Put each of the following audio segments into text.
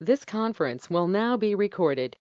This conference will now be recorded.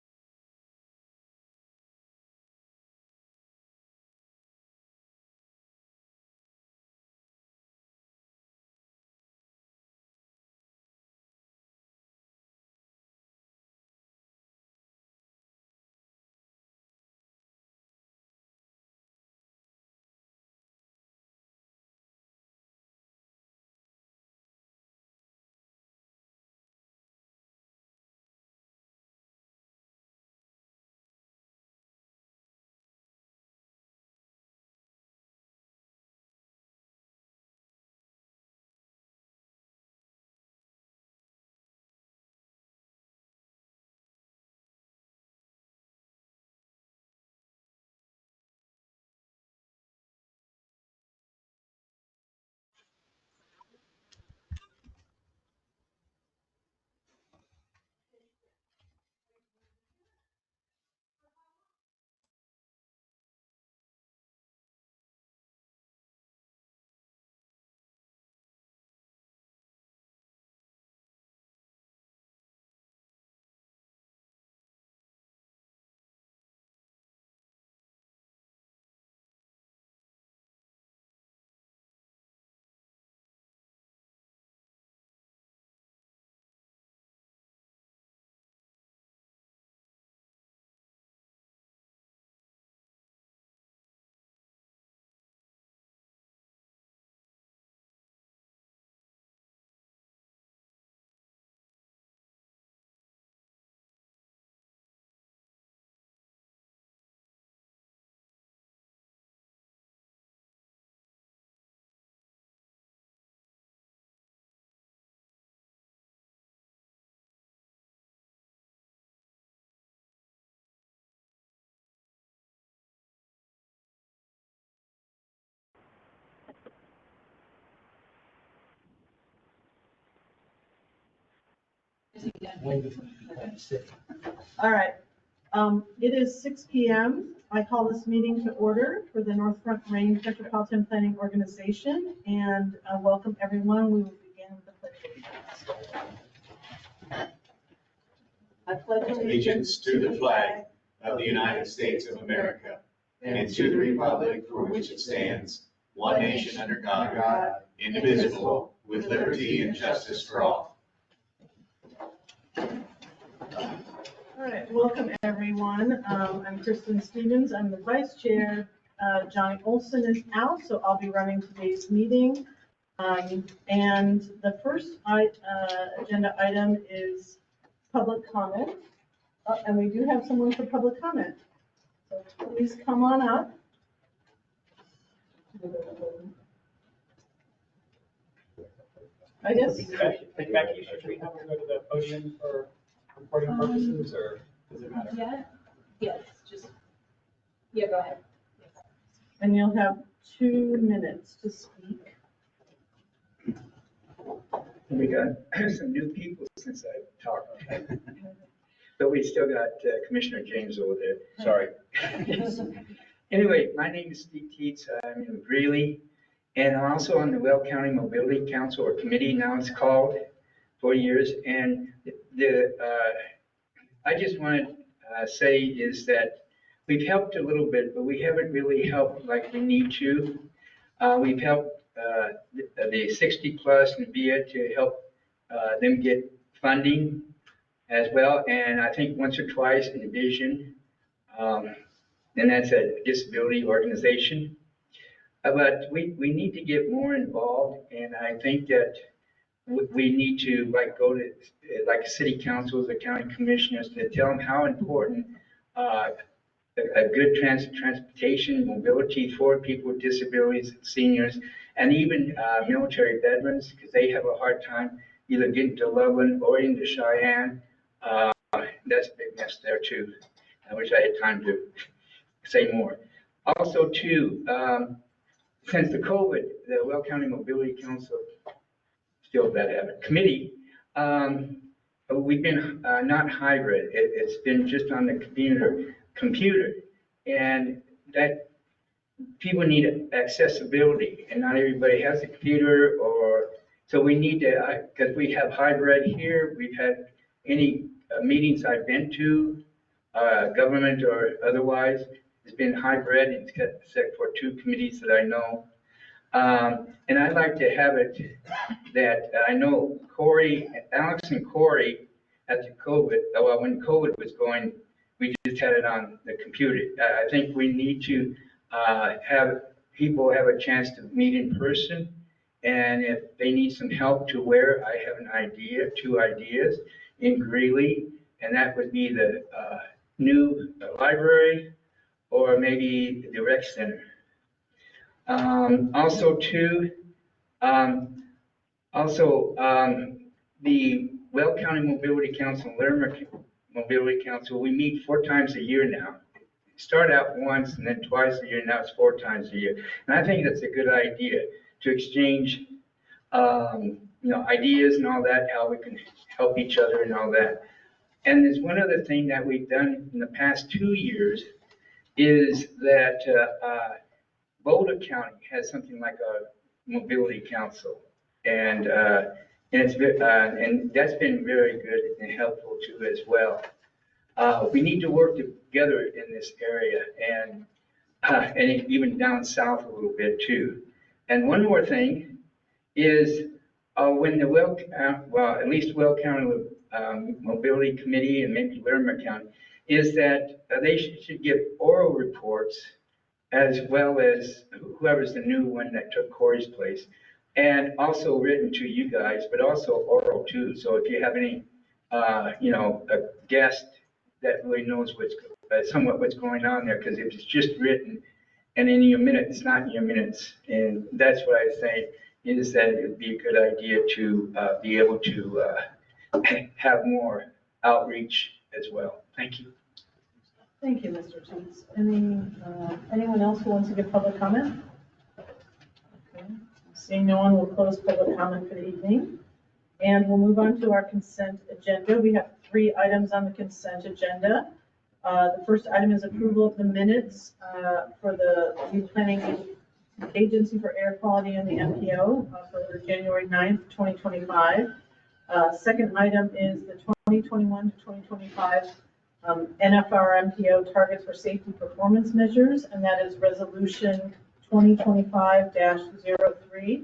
All right. It is 6 p.m. I call this meeting to order for the North Front Range Metropolitan Planning Organization, and welcome everyone. We will begin with the pledge of allegiance. I pledge allegiance to the flag of the United States of America and to the republic for which it stands, one nation under God, indivisible, with liberty and justice for all. All right, welcome everyone. I'm Kristen Stevens. I'm the vice chair. Johnny Olson is out, so I'll be running today's meeting. And the first agenda item is public comment. And we do have someone for public comment. So please come on up. I guess. Becky, should we have her go to the podium for recording purposes, or does it matter? Yeah, yes, yeah, go ahead. Yes. And you'll have 2 minutes to speak. We got some new people since I talked. But we still got Commissioner James over there. Sorry. Anyway, my name is Steve Teets. I'm in Greeley, and I'm also on the Weld County Mobility Council or Committee, now it's called, for years. And I just want to say is that we've helped a little bit, but we haven't really helped like we need to. We've helped the 60 plus and VIA to help them get funding as well. And I think once or twice in Vision, and that's a disability organization. But we need to get more involved. And I think that we need to like go to like city councils or county commissioners to tell them how important a good transportation mobility for people with disabilities, seniors, and even military veterans, because they have a hard time either getting to Loveland or into Cheyenne. That's a big mess there too. I wish I had time to say more. Also too, since the COVID, the Weld County Mobility Council, still that habit, committee, we've been not hybrid. It's been just on the computer, and that people need accessibility, and not everybody has a computer, or so we need to, because we have hybrid here, we've had any meetings I've been to, government or otherwise, it's been hybrid except for two committees that I know. And I'd like to have it that I know Alex and Corey at the COVID, well, when COVID was going, we just had it on the computer. I think we need to have people have a chance to meet in person. And if they need some help to where, I have an idea, two ideas in Greeley, and that would be the new library or maybe the rec center. Also too, the Weld County Mobility Council, Larimer Mobility Council, we meet 4 times a year now. It started out once and then twice a year, now it's 4 times a year. And I think that's a good idea to exchange, ideas and all that, how we can help each other and all that. And there's one other thing that we've done in the past 2 years is that Boulder County has something like a mobility council, and that's been very good and helpful too as well. We need to work together in this area, and even down south a little bit too. And one more thing is when the at least Weld County Mobility Committee and maybe Larimer County, is that they should give oral reports as well as whoever's the new one that took Corey's place, and also written to you guys, but also oral too. So if you have any, a guest that really knows somewhat what's going on there, because if it's just written and in your minutes, it's not in your minutes. And that's what I say is that it would be a good idea to be able to have more outreach as well. Thank you. Thank you, Mr. Teets. Anyone else who wants to give public comment? Okay. Seeing no one, will close public comment for the evening. And we'll move on to our consent agenda. We have 3 items on the consent agenda. The first item is approval of the minutes for the new planning agency for air quality and the NPO for January 9th, 2025. Second item is the 2021 to 2025 NFRMPO targets for safety performance measures, and that is resolution 2025-03.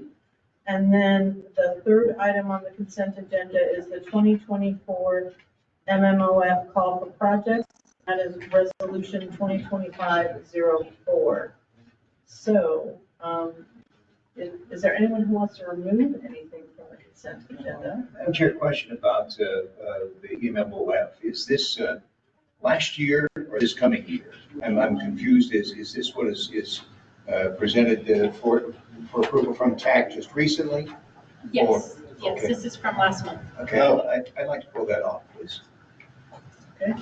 And then the third item on the consent agenda is the 2024 MMOF call for projects, that is resolution 2025-04. So is there anyone who wants to remove anything from the consent agenda? Madam Chair, question about the MMOF. Is this last year or this coming year? I'm confused. Is this what is presented for approval from TAC just recently? Yes, yes, okay. this is from last month. Okay, I'd like to pull that off, please. Okay,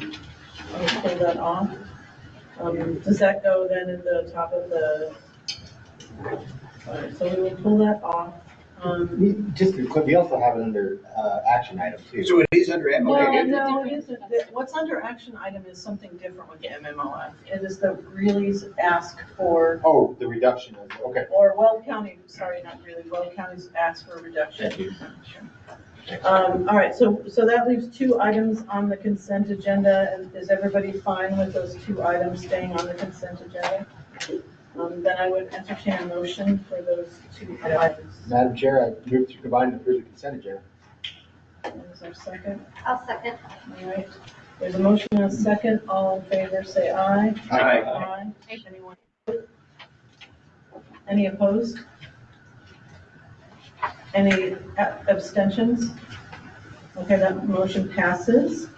I'll pull that off. Does that go then at the top of the, all right, so we will pull that off. Just to be clear, we also have it under action item too. So it is under Well, MMOF? no, it isn't. What's under action item is something different with the MMOF. It is the Greeley's ask for, Oh, the reduction of, okay. or Weld County, sorry, not Greeley, Weld County's ask for a reduction. Thank you. All right, so that leaves 2 items on the consent agenda, and is everybody fine with those 2 items staying on the consent agenda? Then I would entertain a motion for those 2 items. Madam Chair, I move to combine and approve the consent agenda. Is there a second? I'll second. All right, there's a motion and a second. All in favor, say aye. Aye. Aye. Anyone? Any opposed? Any abstentions? Okay, that motion passes.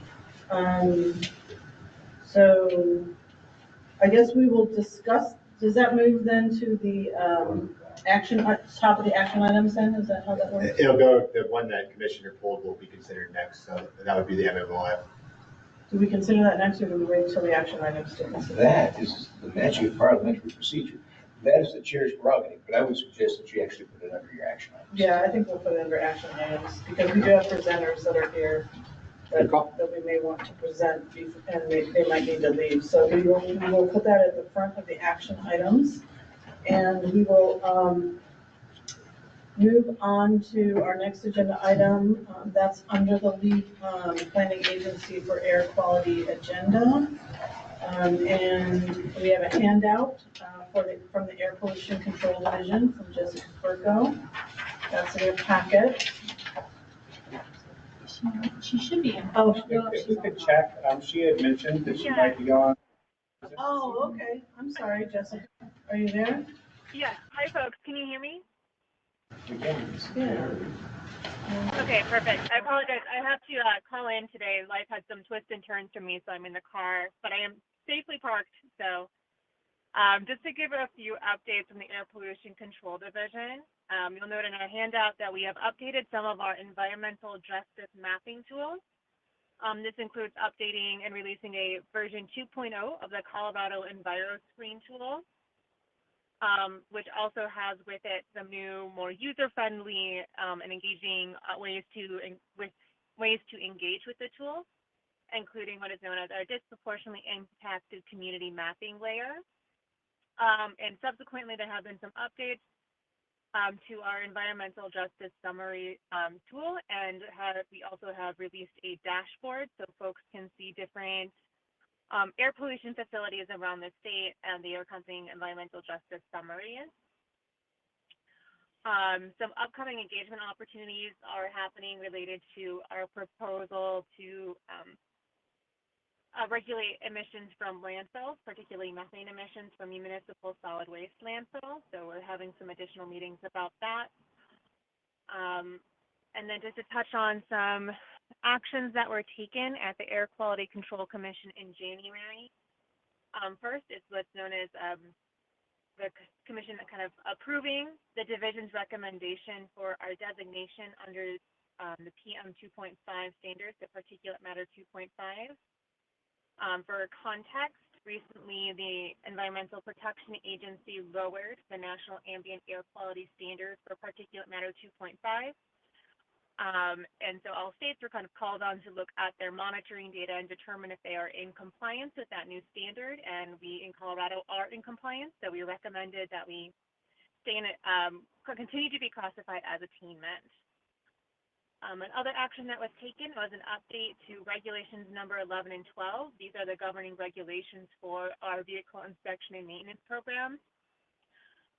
So I guess we will discuss, does that move then to the top of the action items then? Is that how that works? It'll go, the one that Commissioner pulled will be considered next, so that would be the MMOF. Do we consider that next, or do we wait till the action items to consider? That is the magic of parliamentary procedure. That is the chair's prerogative, but I would suggest that you actually put it under your action items. Yeah, I think we'll put it under action items, because we do have presenters that are here that we may want to present, and they might need to leave. So we will put that at the front of the action items, and we will move on to our next agenda item. That's under the lead planning agency for air quality agenda. And we have a handout from the Air Pollution Control Division from Jessica Furco. That's in your packet. She should be in. Oh, If we could check, she had mentioned that she might be on. oh, okay. I'm sorry, Jessica. Are you there? Yes. Hi, folks. Can you hear me? Yeah. Okay, perfect. I apologize. I have to call in today. Life had some twists and turns for me, so I'm in the car, but I am safely parked. So just to give a few updates from the Air Pollution Control Division, you'll note in our handout that we have updated some of our environmental justice mapping tools. This includes updating and releasing a version 2.0 of the Colorado EnviroScreen tool, which also has with it some new, more user-friendly and engaging ways to engage with the tool, including what is known as our disproportionately impacted community mapping layer. And subsequently, there have been some updates to our environmental justice summary tool, and we also have released a dashboard so folks can see different air pollution facilities around the state and the accompanying environmental justice summaries. Some upcoming engagement opportunities are happening related to our proposal to regulate emissions from landfills, particularly methane emissions from municipal solid waste landfills. So we're having some additional meetings about that. And then just to touch on some actions that were taken at the Air Quality Control Commission in January. First is what's known as the commission kind of approving the division's recommendation for our designation under the PM 2.5 standards, the particulate matter 2.5. For context, recently the Environmental Protection Agency lowered the National Ambient Air Quality Standards for particulate matter 2.5. And so all states were kind of called on to look at their monitoring data and determine if they are in compliance with that new standard. And we in Colorado are in compliance, so we recommended that we continue to be classified as attainment. Another action that was taken was an update to regulations number 11 and 12. These are the governing regulations for our vehicle inspection and maintenance program.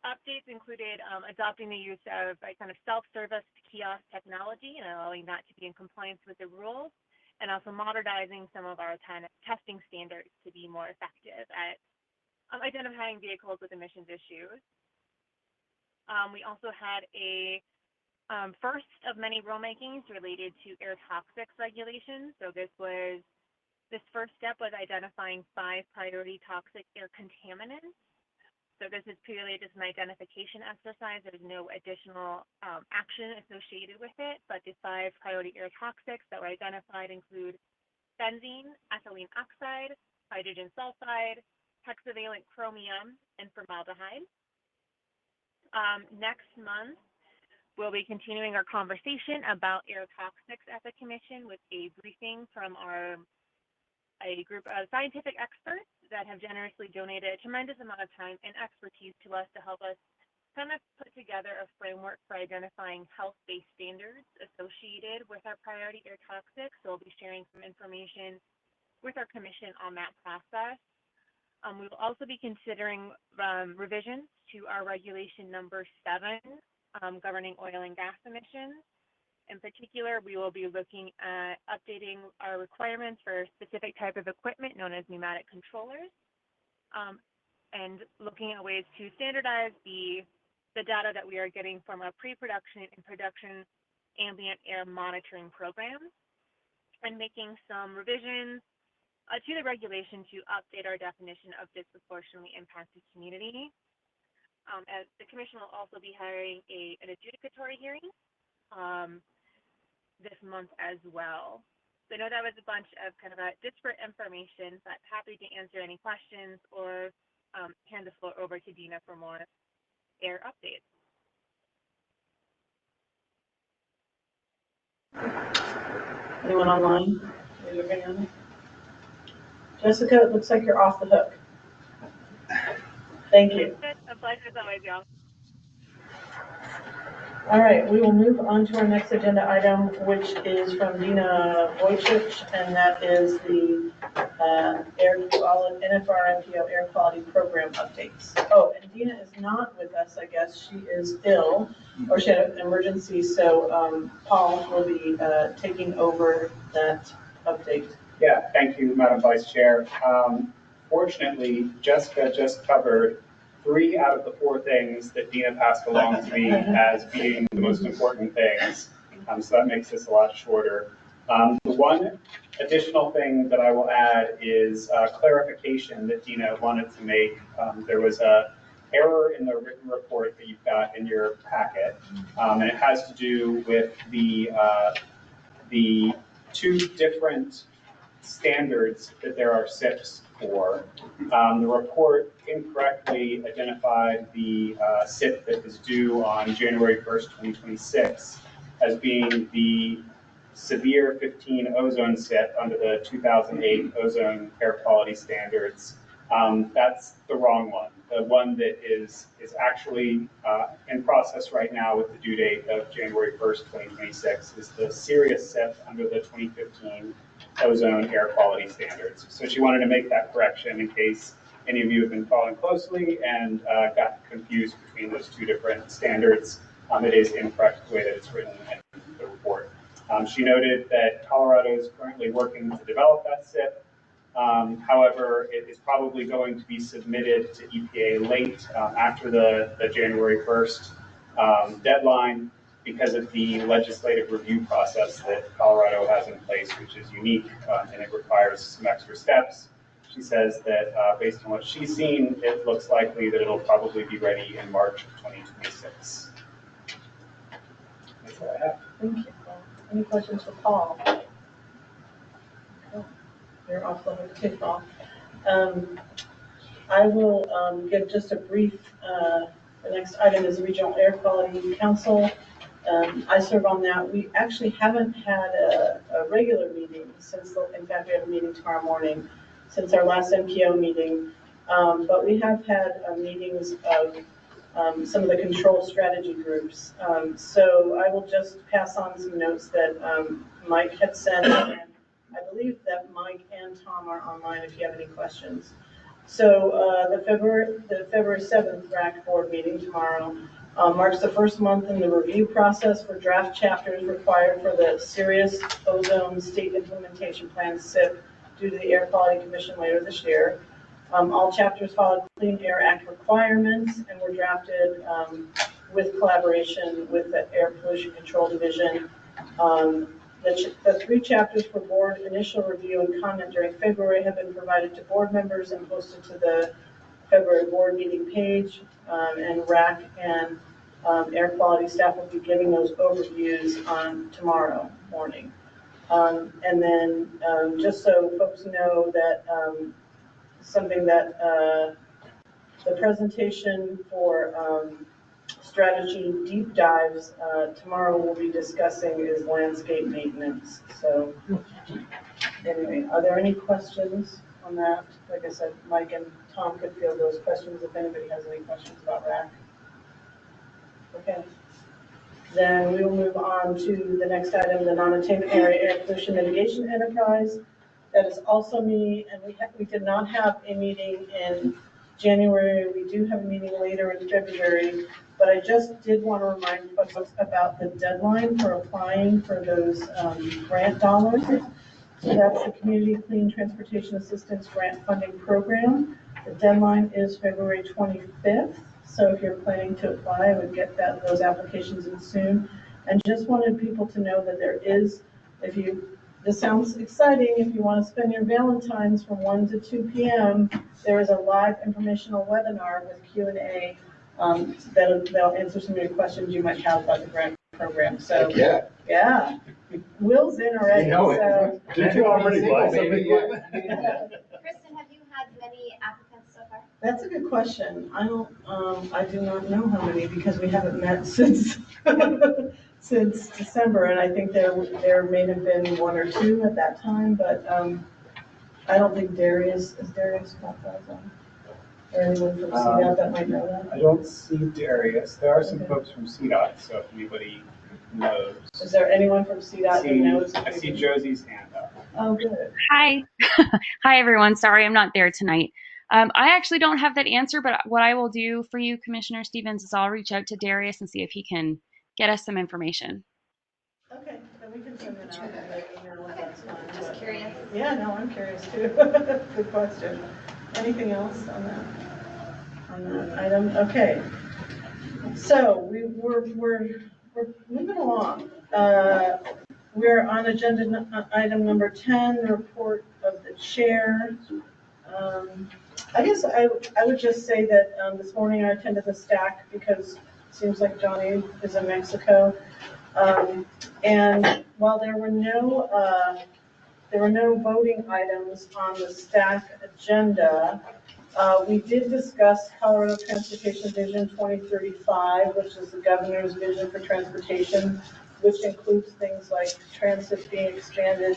Updates included adopting the use of a kind of self-service kiosk technology and allowing that to be in compliance with the rules, and also modernizing some of our testing standards to be more effective at identifying vehicles with emissions issues. We also had a first of many rulemakings related to air toxics regulations. So this first step was identifying 5 priority toxic air contaminants. So this is purely just an identification exercise. There's no additional action associated with it, but the 5 priority air toxics that were identified include benzene, ethylene oxide, hydrogen sulfide, hexavalent chromium, and formaldehyde. Next month, we'll be continuing our conversation about air toxics at the Commission with a briefing from a group of scientific experts that have generously donated a tremendous amount of time and expertise to us to help us kind of put together a framework for identifying health-based standards associated with our priority air toxics. So we'll be sharing some information with our Commission on that process. We will also be considering revisions to our regulation number 7 governing oil and gas emissions. In particular, we will be looking at updating our requirements for a specific type of equipment known as pneumatic controllers, and looking at ways to standardize the data that we are getting from our pre-production and production ambient air monitoring programs, and making some revisions to the regulation to update our definition of disproportionately impacted community. As the Commission will also be hiring an adjudicatory hearing this month as well. So I know that was a bunch of kind of disparate information, but happy to answer any questions or hand the floor over to Dina for more air updates. Anyone online? Raise your hand. Jessica, it looks like you're off the hook. Thank you. A pleasure as always, y'all. All right, we will move on to our next agenda item, which is from Dina Wojcik, and that is the NFRMPO air quality program updates. Oh, and Dina is not with us, I guess. She is ill, or she had an emergency, so Paul will be taking over that update. Yeah, thank you, Madam Vice Chair. Fortunately, Jessica just covered 3 out of the 4 things that Dina passed along to me as being the most important things. So that makes this a lot shorter. The one additional thing that I will add is clarification that Dina wanted to make. There was a error in the written report that you've got in your packet, and it has to do with the 2 different standards that there are SIPs for. The report incorrectly identified the SIP that is due on January 1st, 2026 as being the severe 15 ozone SIP under the 2008 ozone air quality standards. That's the wrong one. The one that is actually in process right now with the due date of January 1st, 2026 is the serious SIP under the 2015 ozone air quality standards. So she wanted to make that correction in case any of you have been following closely and got confused between those 2 different standards. It is incorrect the way that it's written in the report. She noted that Colorado is currently working to develop that SIP. However, it is probably going to be submitted to EPA late after the January 1st deadline because of the legislative review process that Colorado has in place, which is unique and it requires some extra steps. She says that based on what she's seen, it looks likely that it'll probably be ready in March of 2026. That's all I have. Thank you, Paul. Any questions for Paul? Oh, you're off the hook too, Paul. I will give just a brief, the next item is the Regional Air Quality Council. I serve on that. We actually haven't had a regular meeting since, in fact, we have a meeting tomorrow morning since our last NPO meeting. But we have had meetings of some of the control strategy groups. So I will just pass on some notes that Mike had sent, and I believe that Mike and Tom are online if you have any questions. So the February 7th RAC board meeting tomorrow marks the first month in the review process for draft chapters required for the serious ozone state implementation plan SIP due to the Air Quality Commission later this year. All chapters followed Clean Air Act requirements and were drafted with collaboration with the Air Pollution Control Division. The 3 chapters for board initial review and comment during February have been provided to board members and posted to the February board meeting page, and RAC and air quality staff will be giving those overviews on tomorrow morning. And then just so folks know that something that the presentation for strategy deep dives tomorrow we'll be discussing is landscape maintenance. So anyway, are there any questions on that? Like I said, Mike and Tom could field those questions if anybody has any questions about RAC. Okay. Then we will move on to the next item, the non-attainment area air pollution mitigation enterprise. That is also me, and we did not have a meeting in January. We do have a meeting later in February, but I just did want to remind folks about the deadline for applying for those grant dollars. So that's the Community Clean Transportation Assistance Grant Funding Program. The deadline is February 25th. So if you're planning to apply, I would get those applications in soon. And just wanted people to know that there is, this sounds exciting, if you want to spend your Valentine's from 1 to 2 p.m., there is a live informational webinar with Q&A that'll answer some of your questions you might have about the grant program. So yeah. Will's in already. You know it. So. Did you already buy some Maybe, equipment? Kristen, have you had many applicants so far? That's a good question. I do not know how many because we haven't met since since December, and I think there may have been 1 or 2 at that time, but I don't think Darius baptized on. Or anyone from CDOT that might know that? I don't see Darius. There are some Okay. folks from CDOT, so if anybody knows. Is there anyone from CDOT who knows? I see Josie's hand up. Oh, good. Hi. Hi, everyone. Sorry I'm not there tonight. I actually don't have that answer, but what I will do for you, Commissioner Stevens, is I'll reach out to Darius and see if he can get us some information. Okay, then we can send it out by email if that's fine. Just curious. Yeah, no, I'm curious too. Good question. Anything else on that? On that item? Okay. So we're moving along. We're on agenda item number 10, report of the chair. I guess I would just say that this morning I attended the stack because it seems like Johnny is in Mexico. And while there were no voting items on the stack agenda, we did discuss Colorado Transportation Vision 2035, which is the governor's vision for transportation, which includes things like transit being expanded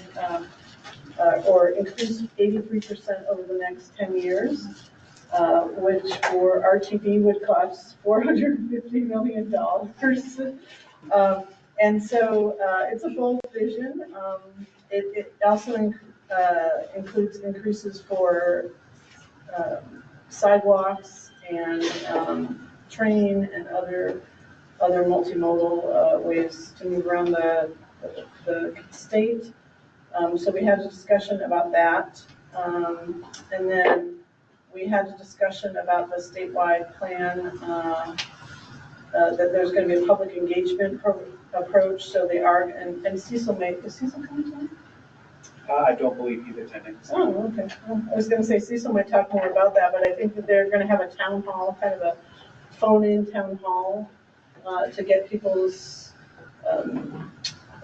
or increased 83% over the next 10 years, which for RTD would cost $450 million. And so it's a bold vision. It also includes increases for sidewalks and train and other multimodal ways to move around the state. So we had a discussion about that. And then we had a discussion about the statewide plan, that there's going to be a public engagement approach. So they are, and Cecil is Cecil coming tonight? I don't believe he's attending. Oh, okay. Well, I was going to say Cecil might talk more about that, but I think that they're going to have a town hall, kind of a phone-in town hall, to get people's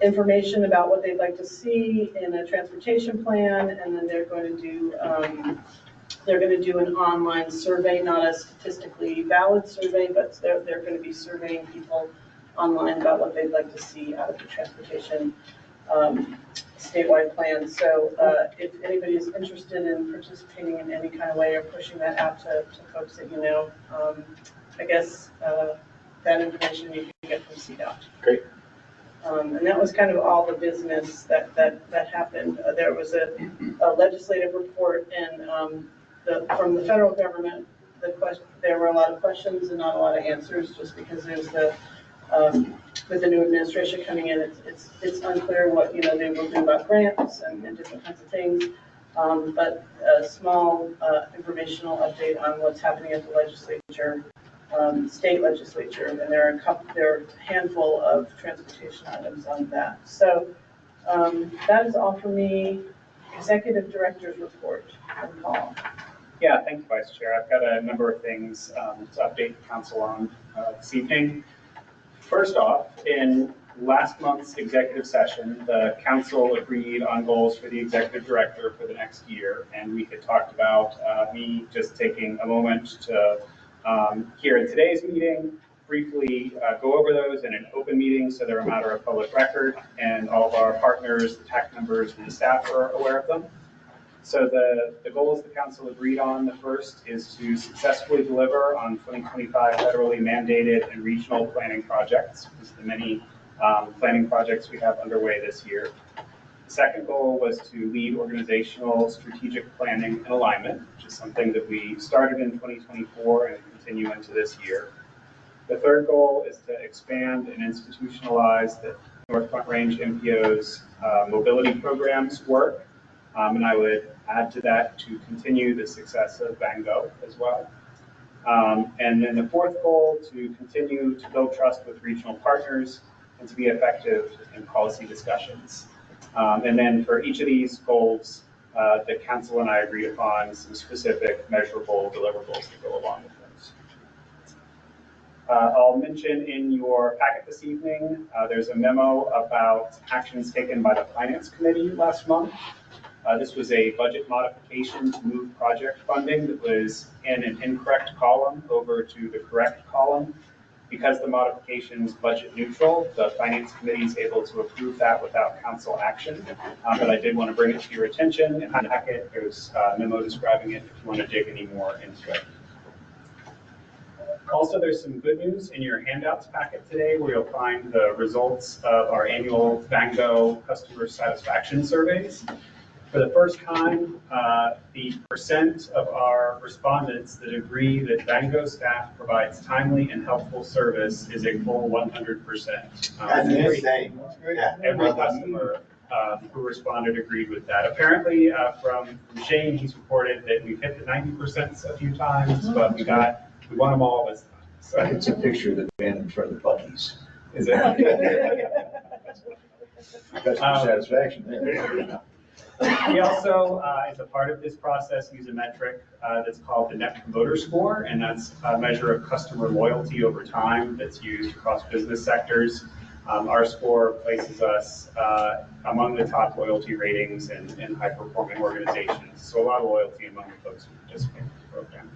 information about what they'd like to see in a transportation plan, and then they're going to do an online survey, not a statistically valid survey, but they're going to be surveying people online about what they'd like to see out of the transportation statewide plan. So if anybody is interested in participating in any kind of way or pushing that out to folks that you know, I guess that information you can get from CDOT. Great. And that was kind of all the business that happened. There was a legislative report, and from the federal government, there were a lot of questions and not a lot of answers, just because there's with the new administration coming in, it's unclear what they will do about grants and different kinds of things. But a small informational update on what's happening at the legislature, state legislature, and there are a handful of transportation items on that. So that is all for me. Executive Director's report from Paul. Yeah, thank you, Vice Chair. I've got a number of things to update the council on this evening. First off, in last month's executive session, the council agreed on goals for the executive director for the next year, and we had talked about me just taking a moment to, here in today's meeting, briefly go over those in an open meeting so they're a matter of public record, and all of our partners, the TAC members, and the staff are aware of them. So the goals the council agreed on, the first is to successfully deliver on 2025 federally mandated and regional planning projects. These are the many planning projects we have underway this year. The second goal was to lead organizational strategic planning and alignment, which is something that we started in 2024 and continue into this year. The third goal is to expand and institutionalize the North Front Range MPO's mobility programs work. And I would add to that to continue the success of Bango as well. And then the fourth goal, to continue to build trust with regional partners and to be effective in policy discussions. And then for each of these goals, the council and I agreed upon some specific measurable deliverables that go along with those. I'll mention in your packet this evening, there's a memo about actions taken by the Finance Committee last month. This was a budget modification to move project funding that was in an incorrect column over to the correct column. Because the modification is budget neutral, the Finance Committee is able to approve that without council action. But I did want to bring it to your attention. In the packet, there's a memo describing it if you want to dig any more into it. Also, there's some good news in your handouts packet today where you'll find the results of our annual VanGo customer satisfaction surveys. For the first time, the percent of our respondents that agree that VanGo staff provides timely and helpful service is a full 100%. That's insane. Yeah. Every customer who responded agreed with that. Apparently, from Shane, he's reported that we've hit the 90% a few times, but we won them all this time. So It's a picture of the van in front of the Buc-ee's. is it? Customer satisfaction there. We also, as a part of this process, use a metric that's called the Net Promoter Score, and that's a measure of customer loyalty over time that's used across business sectors. Our score places us among the top loyalty ratings in high-performing organizations, so a lot of loyalty among the folks who participate in the program.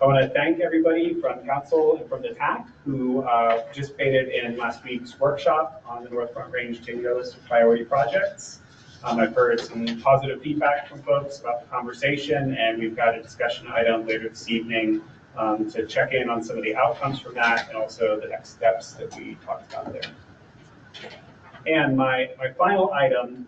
I want to thank everybody from Council and from the TAC who participated in last week's workshop on the North Front Range TIGO's priority projects. I've heard some positive feedback from folks about the conversation, and we've got a discussion item later this evening to check in on some of the outcomes from that and also the next steps that we talked about there. And my final item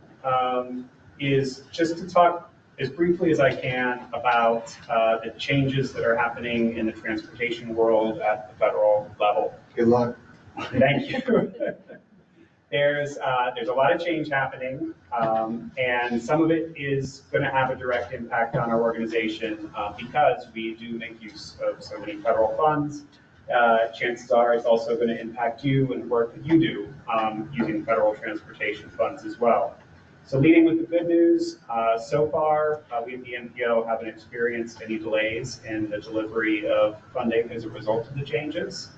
is just to talk as briefly as I can about the changes that are happening in the transportation world at the federal level. Good luck. Thank you. There's a lot of change happening, and some of it is going to have a direct impact on our organization because we do make use of so many federal funds. Chances are it's also going to impact you and the work that you do using federal transportation funds as well. So leading with the good news, so far we at the NPO haven't experienced any delays in the delivery of funding as a result of the changes.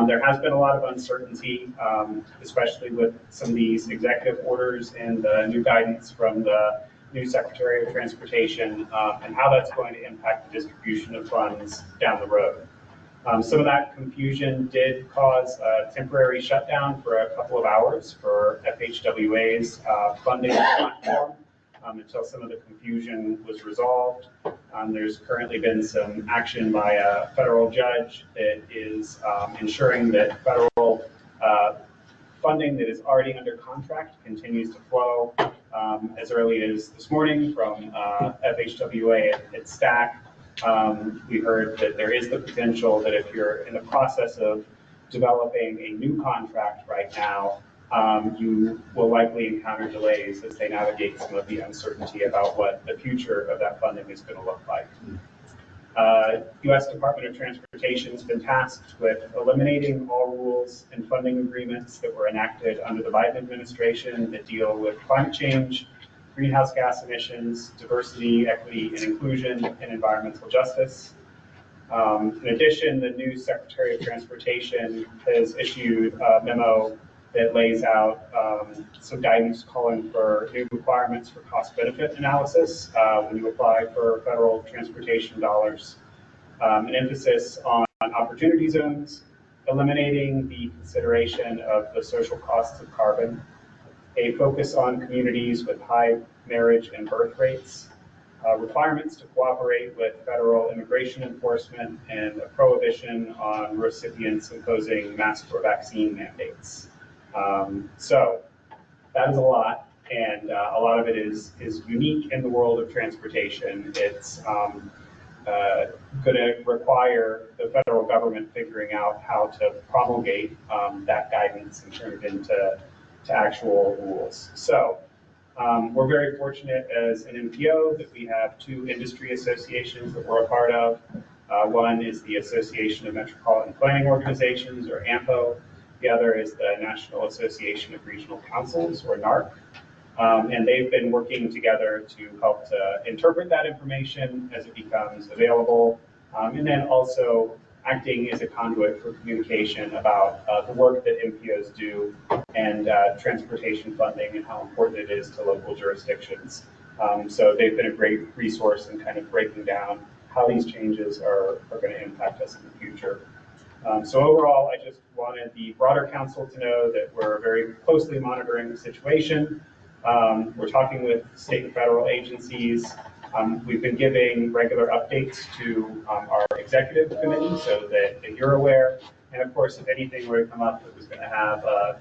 There has been a lot of uncertainty, especially with some of these executive orders and the new guidance from the new Secretary of Transportation and how that's going to impact the distribution of funds down the road. Some of that confusion did cause a temporary shutdown for a couple of hours for FHWA's funding platform until some of the confusion was resolved. There's currently been some action by a federal judge that is ensuring that federal funding that is already under contract continues to flow. As early as this morning from FHWA at STAC, we heard that there is the potential that if you're in the process of developing a new contract right now, you will likely encounter delays as they navigate some of the uncertainty about what the future of that funding is going to look like. U.S. Department of Transportation has been tasked with eliminating all rules and funding agreements that were enacted under the Biden administration that deal with climate change, greenhouse gas emissions, diversity, equity, and inclusion, and environmental justice. In addition, the new Secretary of Transportation has issued a memo that lays out some guidance calling for new requirements for cost-benefit analysis when you apply for federal transportation dollars, an emphasis on opportunity zones, eliminating the consideration of the social costs of carbon, a focus on communities with high marriage and birth rates, requirements to cooperate with federal immigration enforcement, and a prohibition on recipients imposing mask or vaccine mandates. So that is a lot, and a lot of it is unique in the world of transportation. It's going to require the federal government figuring out how to promulgate that guidance and turn it into actual rules. So we're very fortunate as an NPO that we have two industry associations that we're a part of. One is the Association of Metropolitan Planning Organizations, or AMPO. The other is the National Association of Regional Councils, or NARC. And they've been working together to help to interpret that information as it becomes available, and then also acting as a conduit for communication about the work that MPOs do and transportation funding and how important it is to local jurisdictions. So they've been a great resource in kind of breaking down how these changes are going to impact us in the future. So overall, I just wanted the broader council to know that we're very closely monitoring the situation. We're talking with state and federal agencies. We've been giving regular updates to our executive committee so that you're aware. And of course, if anything were to come up that was going to have a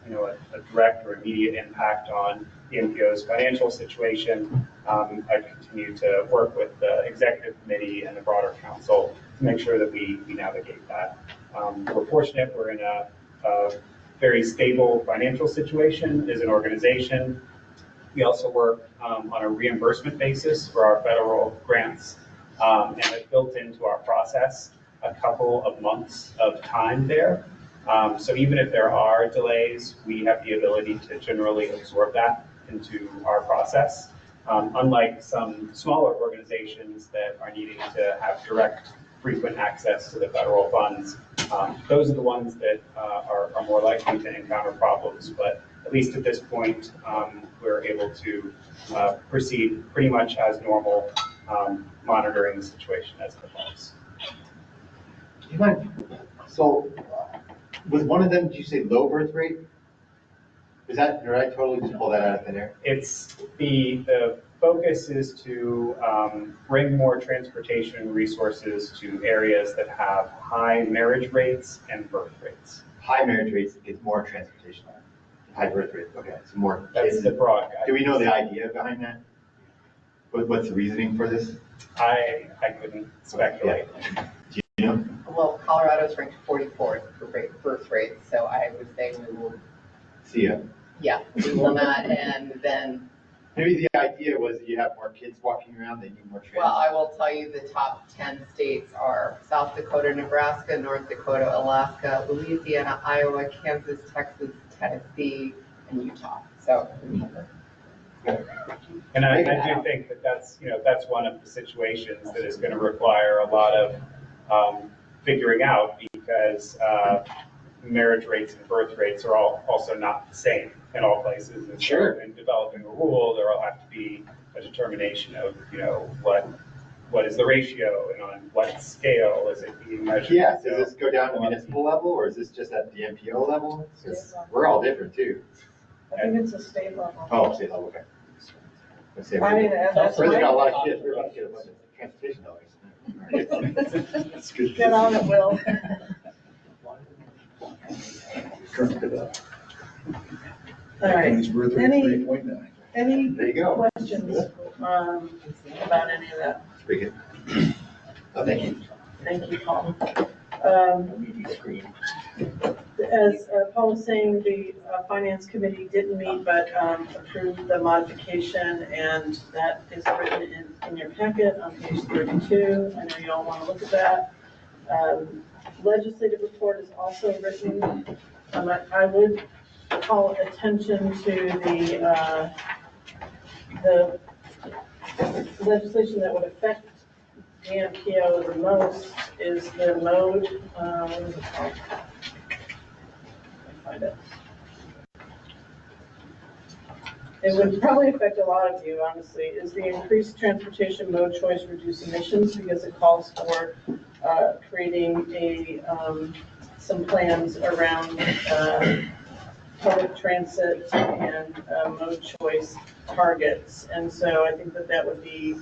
direct or immediate impact on the NPO's financial situation, I continue to work with the executive committee and the broader council to make sure that we navigate that. We're fortunate we're in a very stable financial situation as an organization. We also work on a reimbursement basis for our federal grants, and have built into our process a couple of months of time there. So even if there are delays, we have the ability to generally absorb that into our process. Unlike some smaller organizations that are needing to have direct, frequent access to the federal funds, those are the ones that are more likely to encounter problems. But at least at this point, we're able to proceed pretty much as normal, monitoring the situation as it evolves. Do you mind? So, was one of them, did you say low birth rate? Is that, did I totally just pull that out of thin air? It's the focus is to bring more transportation resources to areas that have high marriage rates and birth rates. High marriage rates get more transportation. High birth rate, okay, so more. That's the broad guidance. Do we know the idea behind that? What's the reasoning for this? I couldn't speculate. Yeah. Do you know? Well, Colorado's ranked 44th for birth rate, so I would say we will. See ya. Yeah, we will not, and then. Maybe the idea was that you have more kids walking around, they need more transit. Well, I will tell you the top 10 states are South Dakota, Nebraska, North Dakota, Alaska, Louisiana, Iowa, Kansas, Texas, Tennessee, and Utah. So. And I do think that that's one of the situations that is going to require a lot of figuring out, because marriage rates and birth rates are also not the same in all places. And sure. So in developing a rule, there will have to be a determination of, what is the ratio and on what scale is it being measured. Yeah, does this go down to municipal level, or is this just at the NPO level? Because we're all different too. I think it's a state level. Oh, state level, okay. Let's say I mean, that's we're got a lot of right. kids, we're about to get a bunch of transportation dollars. That's good. Get on it, Will. All right. Any There you go. questions about any of that? Pretty good. Oh, thank you. Thank you, Paul. As Paul was saying, the Finance Committee didn't meet, but approved the modification, and that is written in your packet on page 32. I know you all want to look at that. Legislative report is also written. I would call attention to the legislation that would affect the NPO the most is the mode. Let me find it. It would probably affect a lot of you, honestly, is the increased transportation mode choice reduce emissions, because it calls for creating some plans around public transit and mode choice targets. And so I think that would be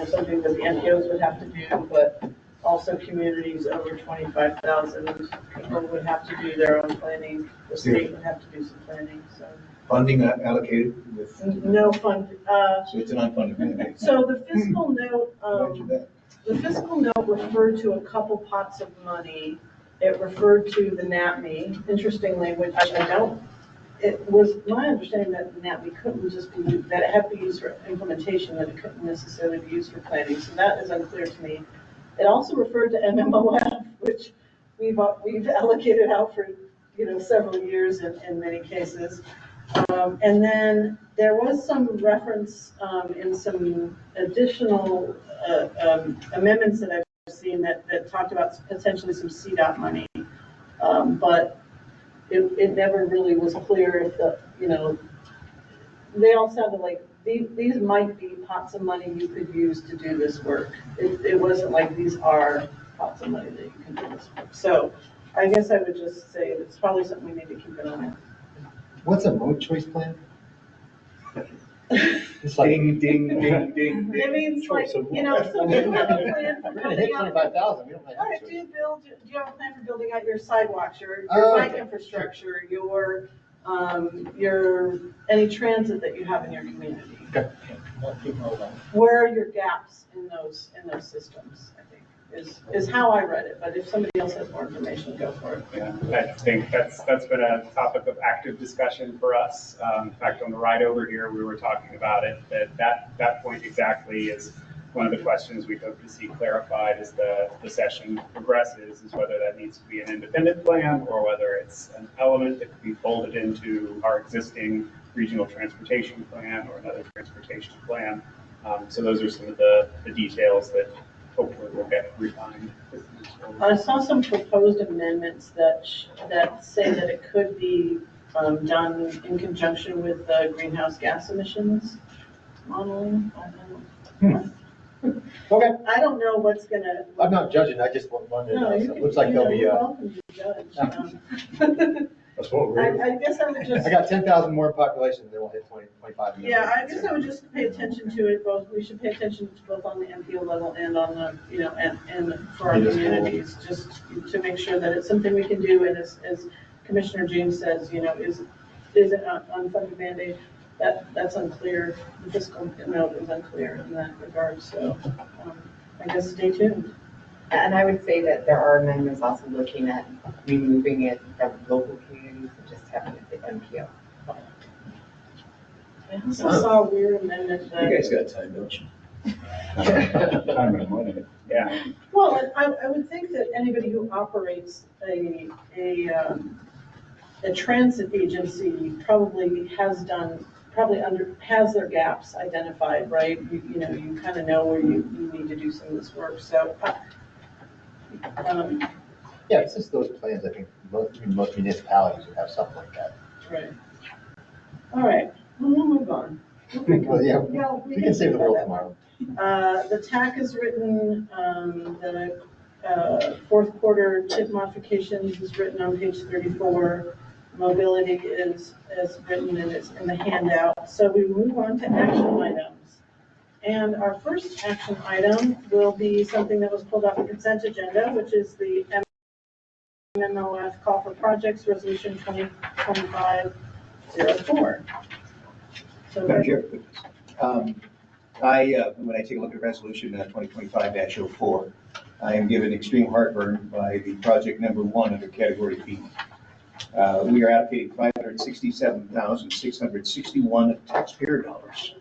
something that the NPOs would have to do, but also communities over 25,000 people would have to do their own planning. The state would have to do some planning. So Funding allocated with? no fund. So it's an unfunded mandate. So the fiscal note. Imagine that. The fiscal note referred to a couple pots of money. It referred to the NAPME. Interestingly, which it was my understanding that the NAPME couldn't just be, that it had to be used for implementation, that it couldn't necessarily be used for planning. So that is unclear to me. It also referred to MMOF, which we've allocated out for several years in many cases. And then there was some reference in some additional amendments that I've seen that talked about potentially some CDOT money, but it never really was clear if they all sounded like these might be pots of money you could use to do this work. It wasn't like these are pots of money that you can do this work. So I guess I would just say it's probably something we need to keep an eye on. What's a mode choice plan? It's like, Ding, ding, ding, ding, It ding. means Show like, some you more. know, so do you have a plan for we're gonna hit building out? 25,000, we don't have. All right, do you have a plan for building out your sidewalks, your Oh, bike okay. infrastructure, your, any transit that you have in your community? Okay. Where are your gaps in those systems, I think, is how I read it, but if somebody else has more information, go for it. Yeah, I think that's been a topic of active discussion for us. In fact, on the ride over here, we were talking about it, that point exactly is one of the questions we hope to see clarified as the session progresses, is whether that needs to be an independent plan or whether it's an element that could be folded into our existing regional transportation plan or another transportation plan. So those are some of the details that hopefully will get refined. I saw some proposed amendments that say that it could be done in conjunction with the greenhouse gas emissions modeling. I don't know. Okay, I don't know what's gonna. I'm not judging, I just wanted to No, know, you so it can, looks like you there'll know, be, you're welcome to judge. that's what I guess I would just. I got 10,000 more population, then we'll hit 25. Yeah, I guess I would just pay attention to it both, we should pay attention to both on the MPO level and on the, you know, and for our communities, just to make sure that it's something we can do, and as Commissioner James says, you know, is it an unfunded mandate? That's unclear, the fiscal note is unclear in that regard, so, I guess stay tuned. And I would say that there are amendments also looking at removing it from local communities and just having it the MPO. I also saw a weird amendment that. You guys got time, don't you? Time and money. Yeah, Well, I would think that anybody who operates a transit agency probably has their gaps identified, right? You know, you kind of know where you need to do some of this work, so. Yeah, it's just those plans, I think, most municipalities would have something like that. Right. All right, well, we'll move on. Well, yeah, we can save the world tomorrow. tomorrow. The TAC is written, the fourth quarter tip modifications is written on page 34. Mobility is written and it's in the handout. So we move on to action items. And our first action item will be something that was pulled off the consent agenda, which is the MMOF call for projects resolution 2025-04. So Madam Chair, when I take a look at resolution 2025-04, I am given extreme heartburn by the project number 1 under category B. We are allocating $567,661 taxpayer dollars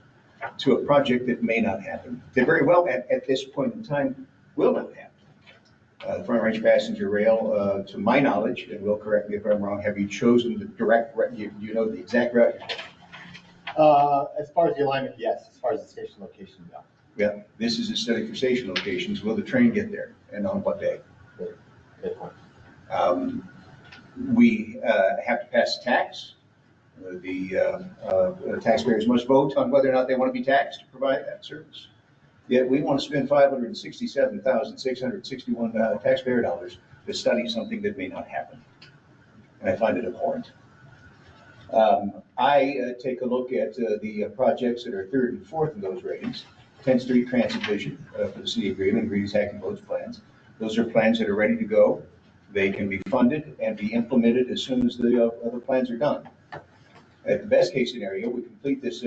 to a project that may not happen, that very well at this point in time will not happen. Front Range Passenger Rail, to my knowledge, and Will correct me if I'm wrong, have you chosen the direct, you know the exact route? As far as the alignment, yes, as far as the station location, no. Yeah, this is a study for station locations. Will the train get there and on what day? Good point. We have to pass a tax. The taxpayers must vote on whether or not they want to be taxed to provide that service. Yet we want to spend $567,661 taxpayer dollars to study something that may not happen. And I find it abhorrent. I take a look at the projects that are 3rd and 4th in those ratings. 10th Street Transit Vision for the city of Greenland, Green's Acting Loads plans. Those are plans that are ready to go. They can be funded and be implemented as soon as the plans are done. At the best case scenario, we complete this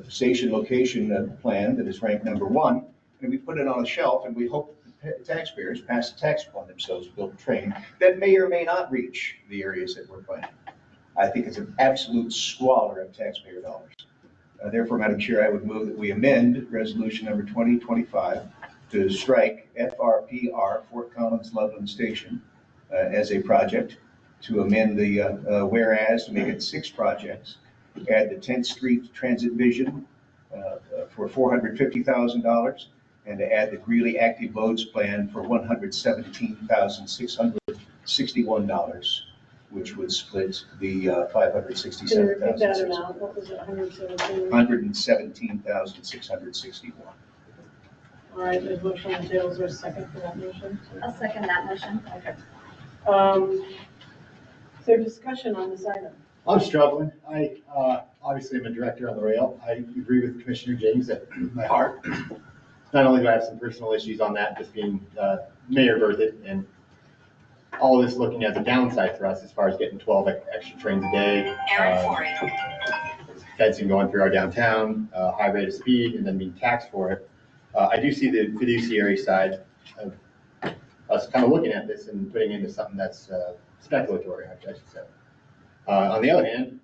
station location plan that is ranked number 1, and we put it on a shelf, and we hope the taxpayers pass the tax upon themselves to build a train that may or may not reach the areas that we're planning. I think it's an absolute squalor of taxpayer dollars. Therefore, Madam Chair, I would move that we amend resolution number 2025 to strike FRPR, Fort Collins Loveland Station, as a project, to amend the whereas to make it 6 projects, add the 10th Street Transit Vision for $450,000, and to add the Greeley Active Loads Plan for $117,661, which would split the Can you repeat that $567,000. amount? What was it, 117? $117,661. All right, there's a motion on the table. Is there a second for that motion? I'll second that motion. Okay. Is there discussion on this item? I'm struggling. Obviously I'm a director on the rail. I agree with Commissioner James at my heart. Not only do I have some personal issues on that, just being Mayor Berthoud, and all of this looking as a downside for us as far as getting 12 extra trains a day. Fencing going through our downtown, high rate of speed, and then being taxed for it. I do see the fiduciary side of us kind of looking at this and putting into something that's speculatory, I should say. On the other hand,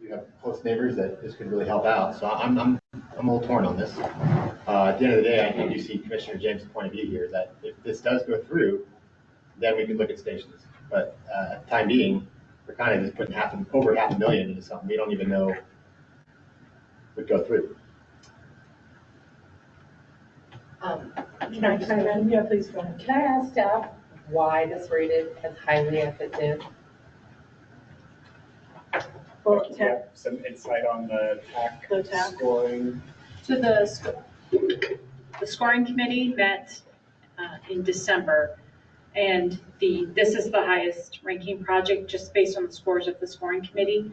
we have close neighbors that this could really help out. So I'm a little torn on this. At the end of the day, I do see Commissioner James' point of view here that if this does go through, then we can look at stations. But at the time being, we're kind of just putting over $500,000 into something we don't even know would go through. Can I chime in? Yeah, please go ahead. Can I ask staff why this rated as highly as it did? For Do you have some insight on the The TAC TAC. scoring? So the scoring committee met in December, and this is the highest ranking project just based on the scores of the scoring committee,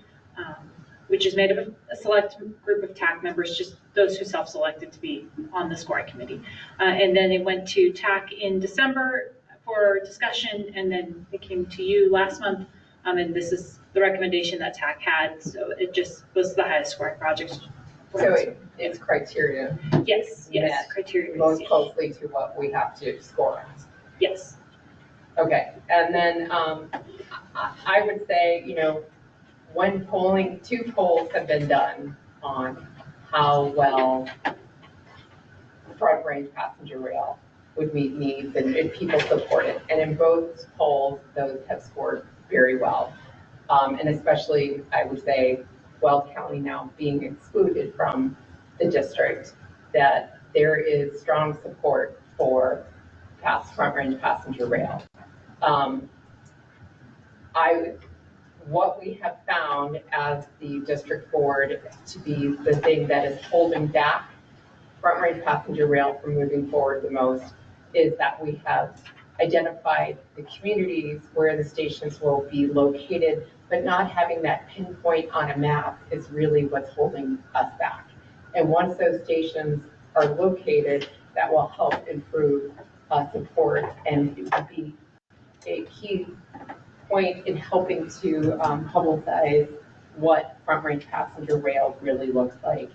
which is made up of a select group of TAC members, just those who self-selected to be on the scoring committee. And then it went to TAC in December for discussion, and then it came to you last month. And this is the recommendation that TAC had, so it just was the highest scoring project. So it's criteria Yes, met criteria. most closely to what we have to score on. Yes. Okay, and then I would say, when two polls have been done on how well front range passenger rail would meet needs and if people support it. And in both polls, those have scored very well. And especially, I would say, Weld County now being excluded from the district, that there is strong support for front range passenger rail. What we have found as the district board to be the thing that is holding back front range passenger rail from moving forward the most is that we have identified the communities where the stations will be located, but not having that pinpoint on a map is really what's holding us back. And once those stations are located, that will help improve support, and it will be a key point in helping to publicize what front range passenger rail really looks like.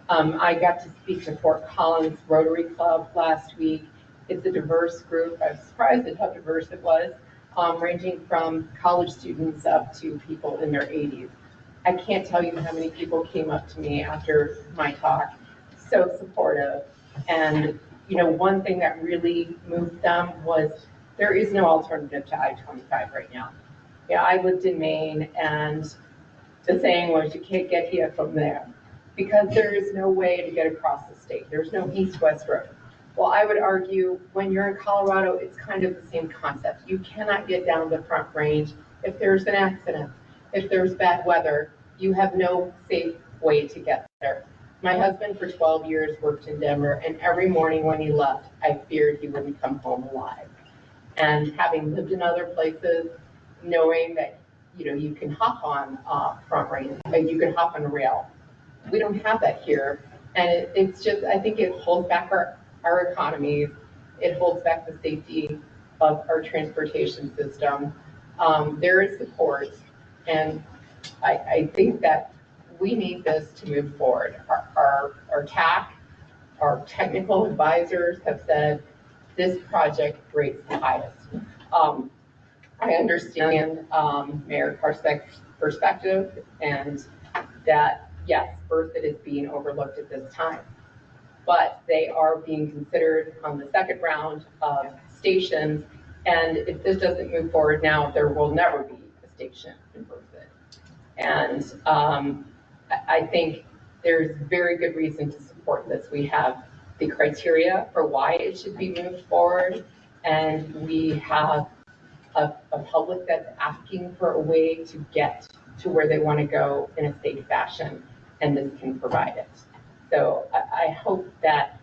I got to speak to Fort Collins Rotary Club last week. It's a diverse group. I was surprised at how diverse it was, ranging from college students up to people in their 80s. I can't tell you how many people came up to me after my talk, so supportive. And one thing that really moved them was there is no alternative to I-25 right now. Yeah, I lived in Maine, and the saying was you can't get here from there because there is no way to get across the state. There's no east-west road. Well, I would argue when you're in Colorado, it's kind of the same concept. You cannot get down the front range if there's an accident, if there's bad weather. You have no safe way to get there. My husband for 12 years worked in Denver, and every morning when he left, I feared he wouldn't come home alive. And having lived in other places, knowing that you can hop on front range, you can hop on a rail. We don't have that here, and it's just, I think it holds back our economies. It holds back the safety of our transportation system. There is support, and I think that we need this to move forward. Our TAC, our technical advisors have said this project rates the highest. I understand Mayor Karsek's perspective, and that, yes, Berthoud is being overlooked at this time, but they are being considered on the second round of stations, and if this doesn't move forward now, there will never be a station in Berthoud. And I think there's very good reason to support this. We have the criteria for why it should be moved forward, and we have a public that's asking for a way to get to where they want to go in a safe fashion, and this can provide it. So I hope that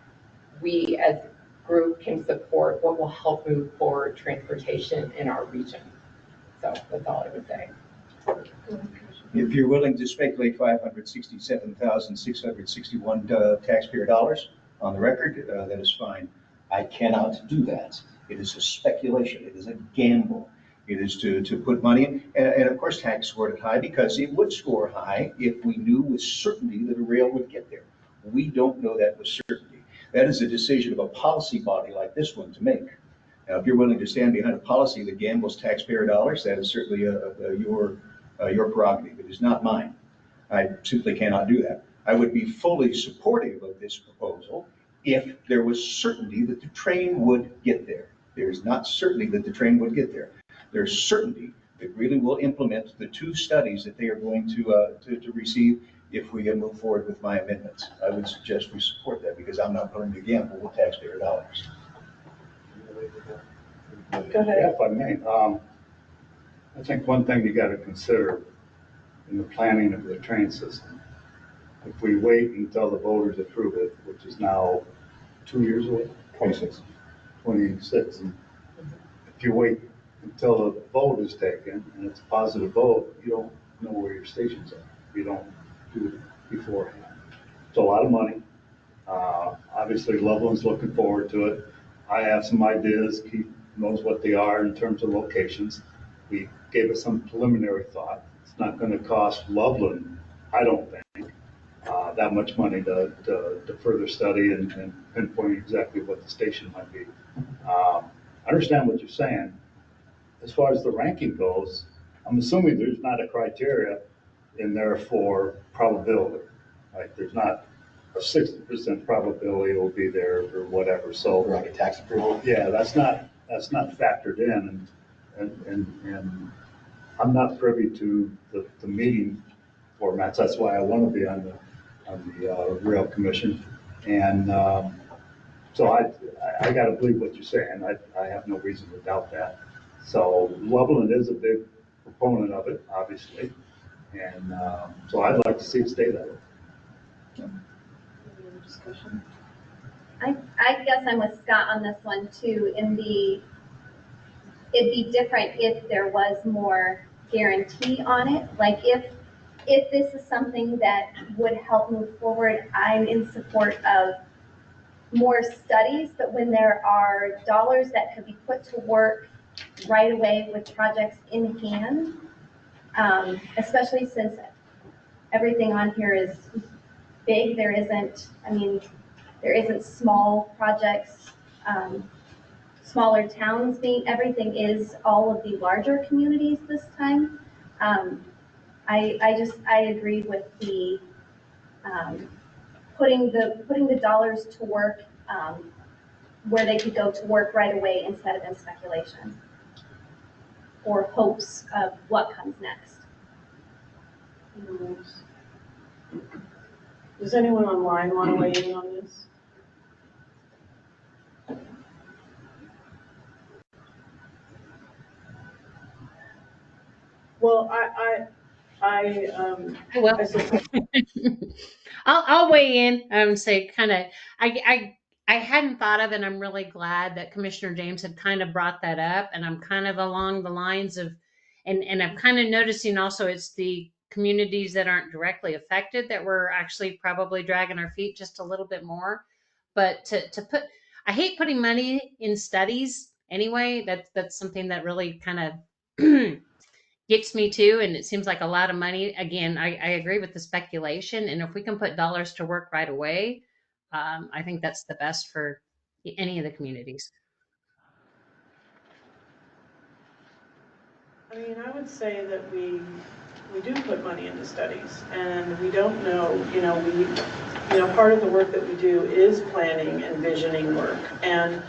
we as a group can support what will help move forward transportation in our region. So that's all I would say. If you're willing to speculate $567,661 taxpayer dollars on the record, that is fine. I cannot do that. It is a speculation. It is a gamble. It is to put money in. And of course, tax scored it high because it would score high if we knew with certainty that a rail would get there. We don't know that with certainty. That is a decision of a policy body like this one to make. Now, if you're willing to stand behind a policy that gambles taxpayer dollars, that is certainly your prerogative. It is not mine. I simply cannot do that. I would be fully supportive of this proposal if there was certainty that the train would get there. There is not certainty that the train would get there. There's certainty that really will implement the 2 studies that they are going to receive if we move forward with my amendments. I would suggest we support that because I'm not willing to gamble with taxpayer dollars. Go ahead. Yeah, if I may, I think one thing you got to consider in the planning of the train system, if we wait until the voters approve it, which is now 2 years away, 26. If you wait until the vote is taken and it's a positive vote, you don't know where your stations are. You don't do it beforehand. It's a lot of money. Obviously, Loveland's looking forward to it. I have some ideas. Keith knows what they are in terms of locations. We gave it some preliminary thought. It's not going to cost Loveland, I don't think, that much money to further study and pinpoint exactly what the station might be. I understand what you're saying. As far as the ranking goes, I'm assuming there's not a criteria in there for probability. Like there's not a 60% probability it'll be there or whatever. So Like a tax approval? yeah, that's not factored in, and I'm not privy to the meeting formats. That's why I want to be on the rail commission, and so I got to believe what you're saying. I have no reason to doubt that. So Loveland is a big proponent of it, obviously, and so I'd like to see it stay that way. I guess I'm with Scott on this one too. It'd be different if there was more guarantee on it. Like if this is something that would help move forward, I'm in support of more studies, but when there are dollars that could be put to work right away with projects in hand, especially since everything on here is big, there isn't small projects, smaller towns being, everything is all of the larger communities this time. I agree with the putting the dollars to work where they could go to work right away instead of in speculation or hopes of what comes next. Does anyone online want to weigh in on this? Well, Well, I'll weigh in and say I hadn't thought of, and I'm really glad that Commissioner James had kind of brought that up, and I'm kind of along the lines of, and I'm kind of noticing also it's the communities that aren't directly affected that we're actually probably dragging our feet just a little bit more. But to put, I hate putting money in studies anyway. That's something that really kind of gets me too, and it seems like a lot of money. Again, I agree with the speculation, and if we can put dollars to work right away, I think that's the best for any of the communities. I mean, I would say that we do put money into studies, and we don't know, part of the work that we do is planning and visioning work, and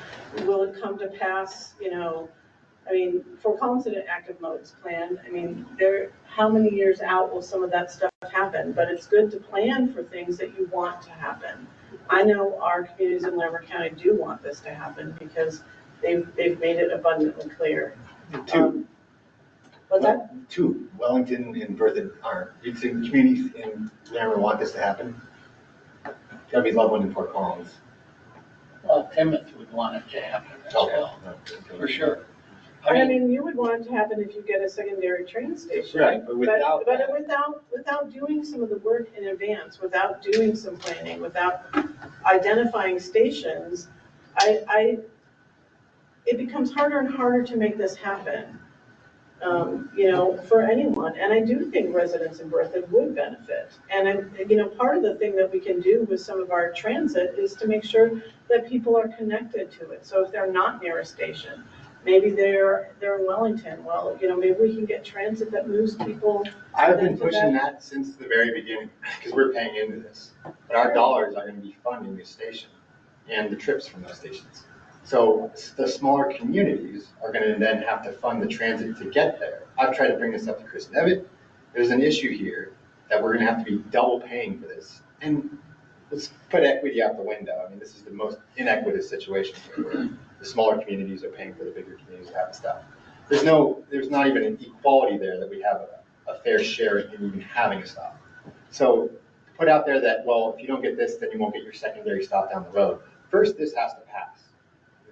will it come to pass, for Collins in an active modes plan, how many years out will some of that stuff happen? But it's good to plan for things that you want to happen. I know our communities in Larimer County do want this to happen because they've made it abundantly clear. What's that? Two, Wellington and Berthoud aren't. Do you think the communities in Larimer want this to happen? Gotta be Loveland and Fort Collins. Well, Plymouth would want it to happen as well, for sure. I mean, you would want it to happen if you get a secondary train station. Right, but without But that- without doing some of the work in advance, without doing some planning, without identifying stations, it becomes harder and harder to make this happen, for anyone. And I do think residents in Berthoud would benefit. And, part of the thing that we can do with some of our transit is to make sure that people are connected to it. So if they're not near a station, maybe they're in Wellington, well, maybe we can get transit that moves people. I've been pushing that since the very beginning, because we're paying into this. But our dollars are going to be funding the station and the trips from those stations. So the smaller communities are going to then have to fund the transit to get there. I've tried to bring this up to Chris Nevitt. There's an issue here that we're going to have to be double paying for this. And let's put equity out the window. I mean, this is the most inequitous situation here, where the smaller communities are paying for the bigger communities that have stuff. There's not even an equality there that we have a fair share in even having a stop. So put out there that, well, if you don't get this, then you won't get your secondary stop down the road. First, this has to pass.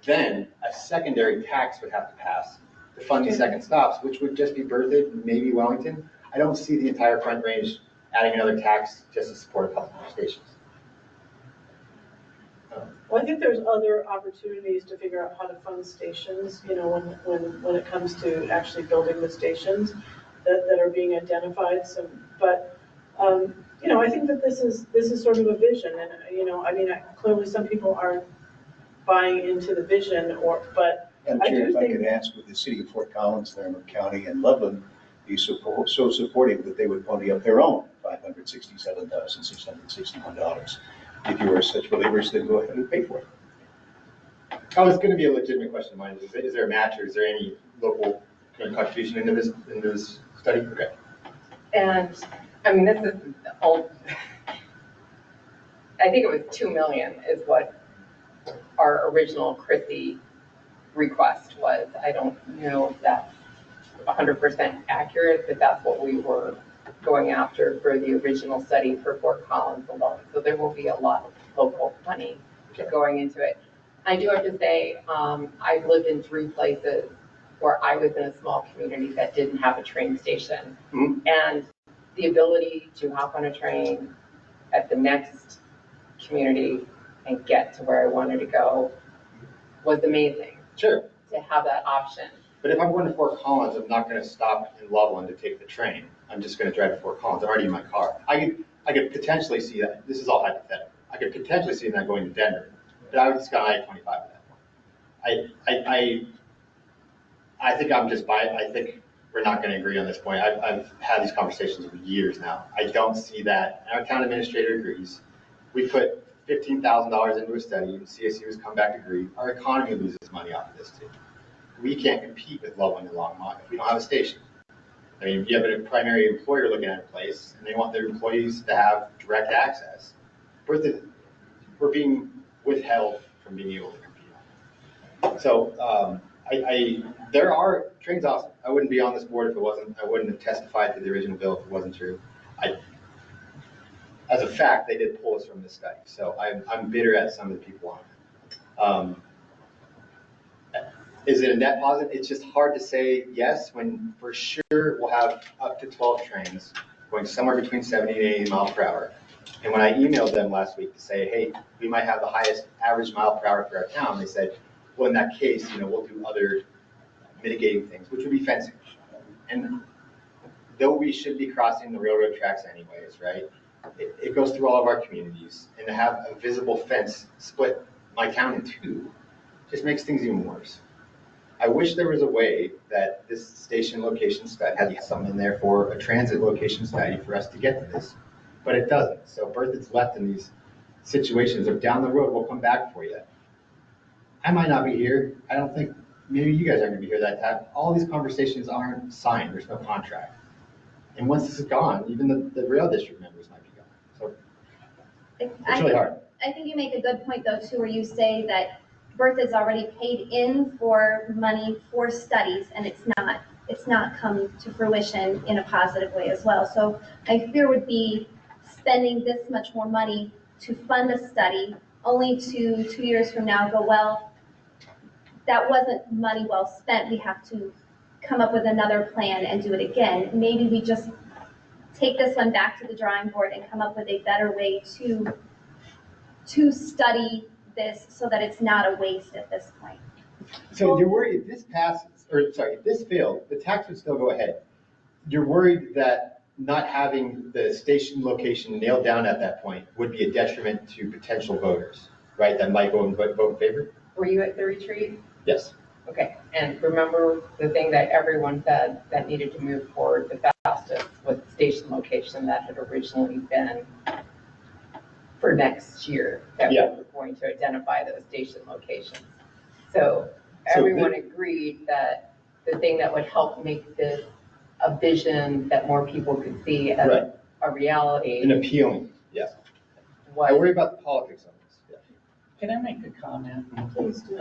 Then a secondary tax would have to pass to fund the second stops, which would just be Berthoud, maybe Wellington. I don't see the entire Front Range adding another tax just to support a couple more stations. Well, I think there's other opportunities to figure out how to fund stations, when it comes to actually building the stations that are being identified. But I think that this is sort of a vision, and clearly some people aren't buying into the vision, but And I Chair, do if I think. could ask, with the city of Fort Collins, Thurman County, and Loveland be so supportive that they would pony up their own $567,661. If you are such believers, then go ahead and pay for it. Oh, it's going to be a legitimate question of mine. Is there a match, or is there any local contribution into this study? Okay. And, this is all, I think it was 2 million is what our original Chrissy request was. I don't know if that's 100% accurate, but that's what we were going after for the original study for Fort Collins alone. So there will be a lot of local money going into it. I do have to say, I've lived in 3 places where I was in a small community that didn't have a train station. Mm-hmm. And the ability to hop on a train at the next community and get to where I wanted to go was amazing. Sure. To have that option. But if I'm going to Fort Collins, I'm not going to stop in Loveland to take the train. I'm just going to drive to Fort Collins. I'm already in my car. I could potentially see that. This is all hypothetical. I could potentially see that going to Denver, but I would just go I-25 at that point. I think I think we're not going to agree on this point. I've had these conversations for years now. I don't see that. Our town administrator agrees. We put $15,000 into a study, and CSU has come back to agree. Our economy loses money off of this too. We can't compete with Loveland and Longmont if we don't have a station. I mean, you have a primary employer looking at a place, and they want their employees to have direct access. We're being withheld from being able to compete on it. So there are trains off. I wouldn't be on this board if it wasn't. I wouldn't have testified to the original bill if it wasn't true. As a fact, they did pull us from this study. So I'm bitter at some of the people on it. Is it a net positive? It's just hard to say yes when for sure we'll have up to 12 trains going somewhere between 70 and 80 miles per hour. And when I emailed them last week to say, hey, we might have the highest average mile per hour for our town, they said, well, in that case, we'll do other mitigating things, which would be fencing. And though we should be crossing the railroad tracks anyways, right? It goes through all of our communities, and to have a visible fence split my town in 2 just makes things even worse. I wish there was a way that this station location study had something in there for a transit location study for us to get to this, but it doesn't. So Berthoud's left in these situations of down the road, we'll come back for you. I might not be here. I don't think, maybe you guys aren't going to be here that time. All these conversations aren't signed. There's no contract. And once this is gone, even the rail district members might be gone. So it's really hard. I think you make a good point though too, where you say that Berthoud's already paid in for money for studies, and it's not come to fruition in a positive way as well. So my fear would be spending this much more money to fund a study, only to 2 years from now go, well, that wasn't money well spent. We have to come up with another plan and do it again. Maybe we just take this one back to the drawing board and come up with a better way to study this so that it's not a waste at this point. So you're worried if this passes, or sorry, if this failed, the tax would still go ahead. You're worried that not having the station location nailed down at that point would be a detriment to potential voters, right? That might go and vote in favor? Were you at the retreat? Yes. Okay, and remember the thing that everyone said that needed to move forward the fastest was the station location that had originally been for next year, that we were going to identify those station locations. So everyone agreed that the thing that would help make this a vision that more people could see as a reality. And appealing, yes. I worry about the politics of this. Can I make a comment? Please do.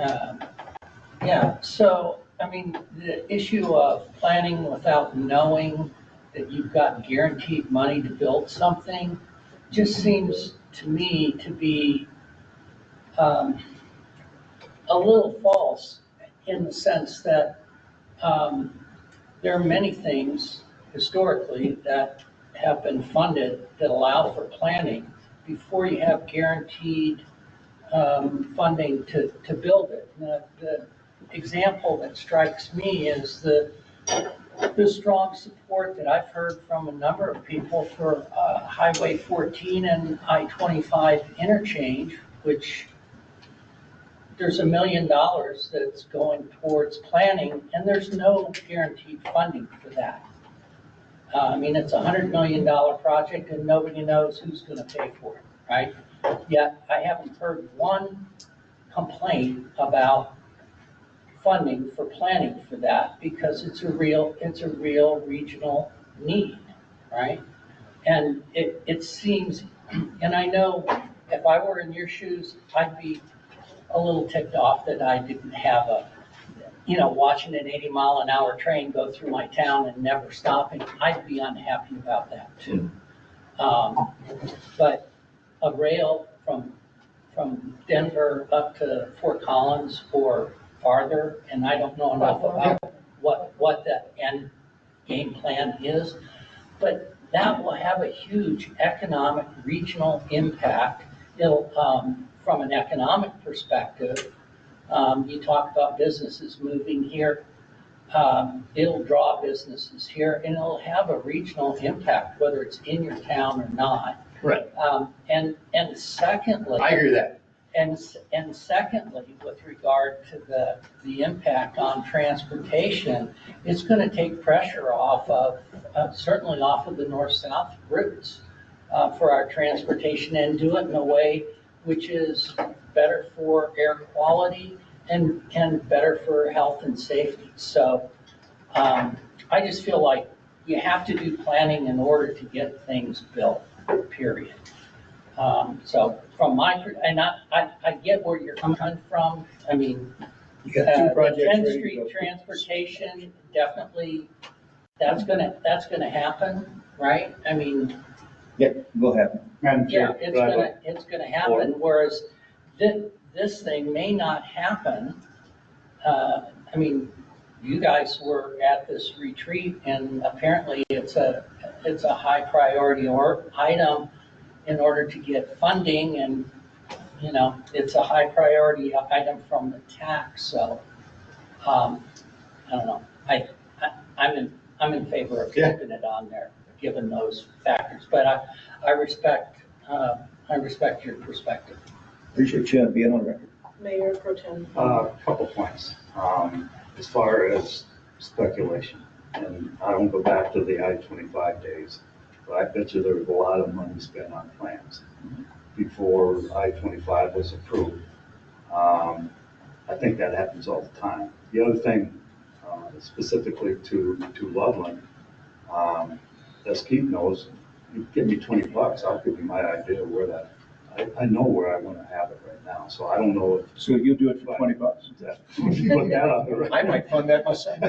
Yeah, so, I mean, the issue of planning without knowing that you've got guaranteed money to build something just seems to me to be a little false in the sense that there are many things historically that have been funded that allow for planning before you have guaranteed funding to build it. The example that strikes me is the strong support that I've heard from a number of people for Highway 14 and I-25 interchange, which there's $1 million that's going towards planning, and there's no guaranteed funding for that. I mean, it's a $100 million project, and nobody knows who's going to pay for it, right? Yet I haven't heard one complaint about funding for planning for that because it's a real regional need, right? And it seems, and I know if I were in your shoes, I'd be a little ticked off that I didn't have watching an 80-mile-an-hour train go through my town and never stopping. I'd be unhappy about that too. But a rail from Denver up to Fort Collins or farther, and I don't know enough about what the end game plan is, but that will have a huge economic regional impact. It'll, from an economic perspective, you talk about businesses moving here. It'll draw businesses here, and it'll have a regional impact, whether it's in your town or not. Right. And secondly, I agree with that. And secondly, with regard to the impact on transportation, it's going to take pressure off of, certainly off of the north-south routes for our transportation, and do it in a way which is better for air quality and better for health and safety. So I just feel like you have to do planning in order to get things built, period. So from my, and I get where you're coming from. I mean, You got two projects 10th ready to Street go. transportation, definitely, that's gonna happen, right? I mean, Yeah, will happen. Madam yeah, Chair, it's gonna happen, whereas this thing may not happen. I mean, you guys were at this retreat, and apparently it's a high priority item in order to get funding, and it's a high priority item from the tax. So I don't know. I'm in favor of keeping it on there, given those factors. But I respect your perspective. Appreciate you being on record. Mayor Pro Tem. Couple points. As far as speculation, and I don't go back to the I-25 days, but I bet you there was a lot of money spent on plans before I-25 was approved. I think that happens all the time. The other thing, specifically to Loveland, as Keith knows, you give me $20, I'll give you my idea of where that, I know where I want to have it right now, so I don't know if. So you'll do it for $20? Put that out there. I might fund that myself.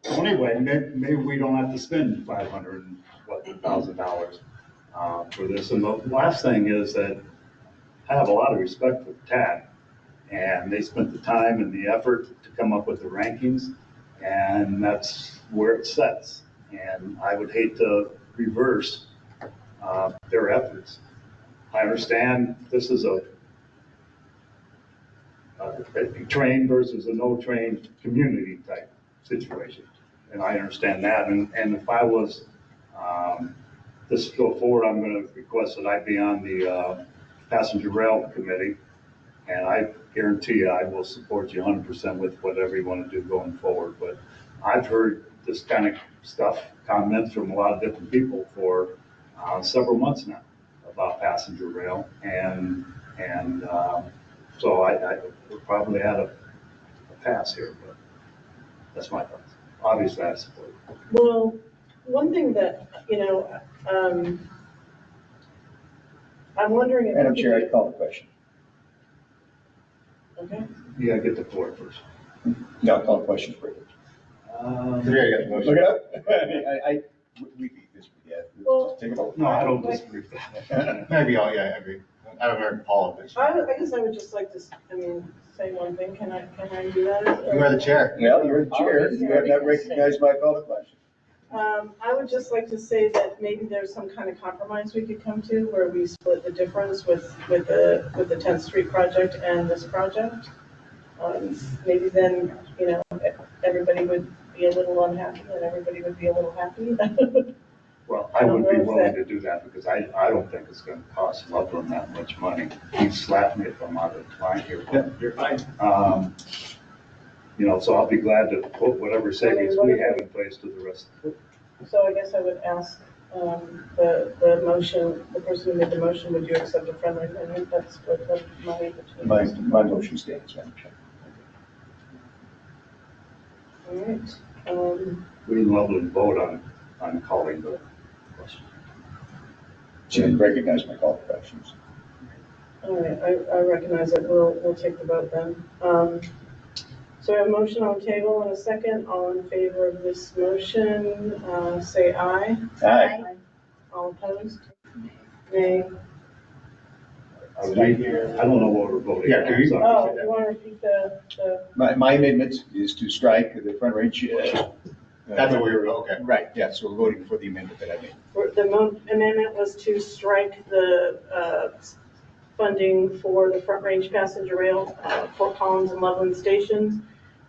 So anyway, maybe we don't have to spend $500,000 for this. And the last thing is that I have a lot of respect for TAC, And they spent the time and the effort to come up with the rankings, and that's where it sets. And I would hate to reverse their efforts. I understand this is a trained versus a no trained community type situation. And I understand that. And if I was, this to go forward, I'm going to request that I be on the passenger rail committee. And I guarantee you, I will support you 100% with whatever you want to do going forward. But I've heard this kind of stuff, comments from a lot of different people for several months now about passenger rail. And so I would probably had a pass here, but that's my thoughts. Obviously, I support it. Well, one thing that, I'm wondering if. Madam Chair, I call the question. Okay. You gotta get the floor first. No, I call the question for you. We already got the motion. Look it up. We beat this, yeah. Well, Take a vote. No, I don't disagree with that. Maybe all, yeah, I agree. I don't recall it. I guess I would just like to, say one thing. Can I do that? You are the chair. Well, you're the chair. You have not recognized my call to question. I would just like to say that maybe there's some kind of compromise we could come to where we split the difference with the 10th Street project and this project. Maybe then, everybody would be a little unhappy and everybody would be a little happy. Well, I would be willing to do that because I don't think it's gonna cost Loveland that much money. He's slapping me if I'm out of line here. Yeah, you're fine. So I'll be glad to put whatever savings we have in place to the rest. So I guess I would ask, the motion, the person who made the motion, would you accept a friendly amendment that split the money between? My motion stands, Madam Chair. All right. We in Loveland vote on calling the question. She didn't recognize my call to questions. All right, I recognize it. We'll take the vote then. So we have a motion on the table and a second. All in favor of this motion, say aye. Aye. All opposed? Nay. I don't know what we're voting. Yeah, on. Sorry. Oh, you want to repeat the? My amendment is to strike the front range. That's what we were, okay. Right, yeah, so we're voting for the amendment that I made. The amendment was to strike the funding for the Front Range Passenger Rail, Fort Collins and Loveland stations,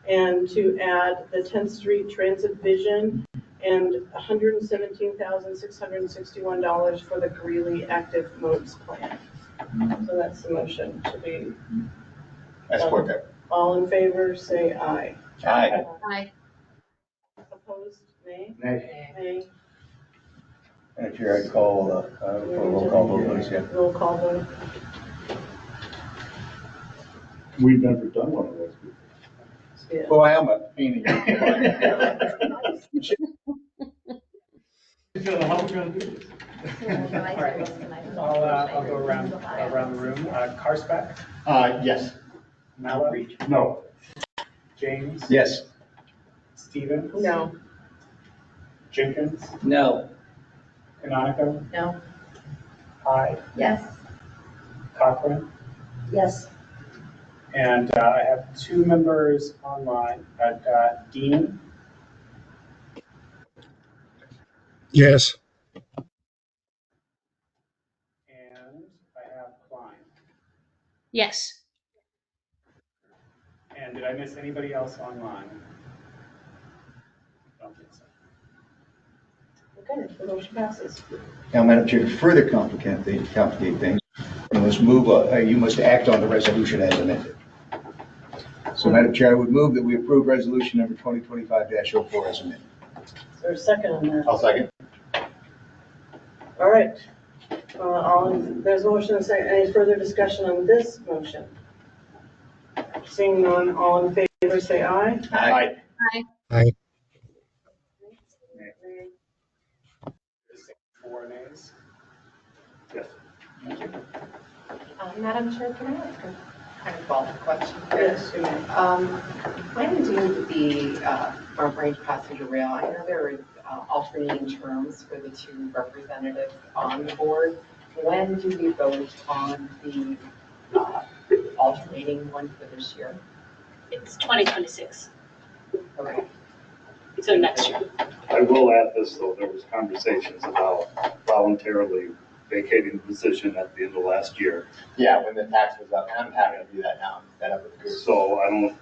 and to add the 10th Street Transit Vision and $117,661 for the Greeley Active Modes Plan. So that's the motion to be. I support that. All in favor, say aye. Aye. Aye. Opposed, nay? Nay. Nay. And if you're, I'd call, for a roll call vote, please, yeah. Roll call vote. We've never done one of those before. Yeah. Well, I am a pain in the How we gonna do this? I'll go around the room. Carspec, Yes. Mallett, No. James, Yes. Stevens. No. Jenkins, No. Canonico, No. Hyde, Yes. Cochran, Yes. and I have two members online. I've got Dean, Yes. and I have Klein. Yes. And did I miss anybody else online? I don't think so. Okay, the motion passes. Now, Madam Chair, to further complicate things, you must act on the resolution as amended. So, Madam Chair, I would move that we approve resolution number 2025-04 as amended. Is there a second on that? I'll second. All right. There's a motion and a second. Any further discussion on this motion? Seeing none, all in favor, say aye. Aye. Aye. Four nays. Yes. Madam Chair, can I ask a kind of follow-up question? Yes, you may. When do the Front Range Passenger Rail, I know there are alternating terms for the two representatives on the board. When do we vote on the alternating one for this year? It's 2026, Okay. so next year. I will add this, though, there was conversations about voluntarily vacating the position at the end of last year. Yeah, when the tax was up, and I'm happy to do that now, instead of. So I don't.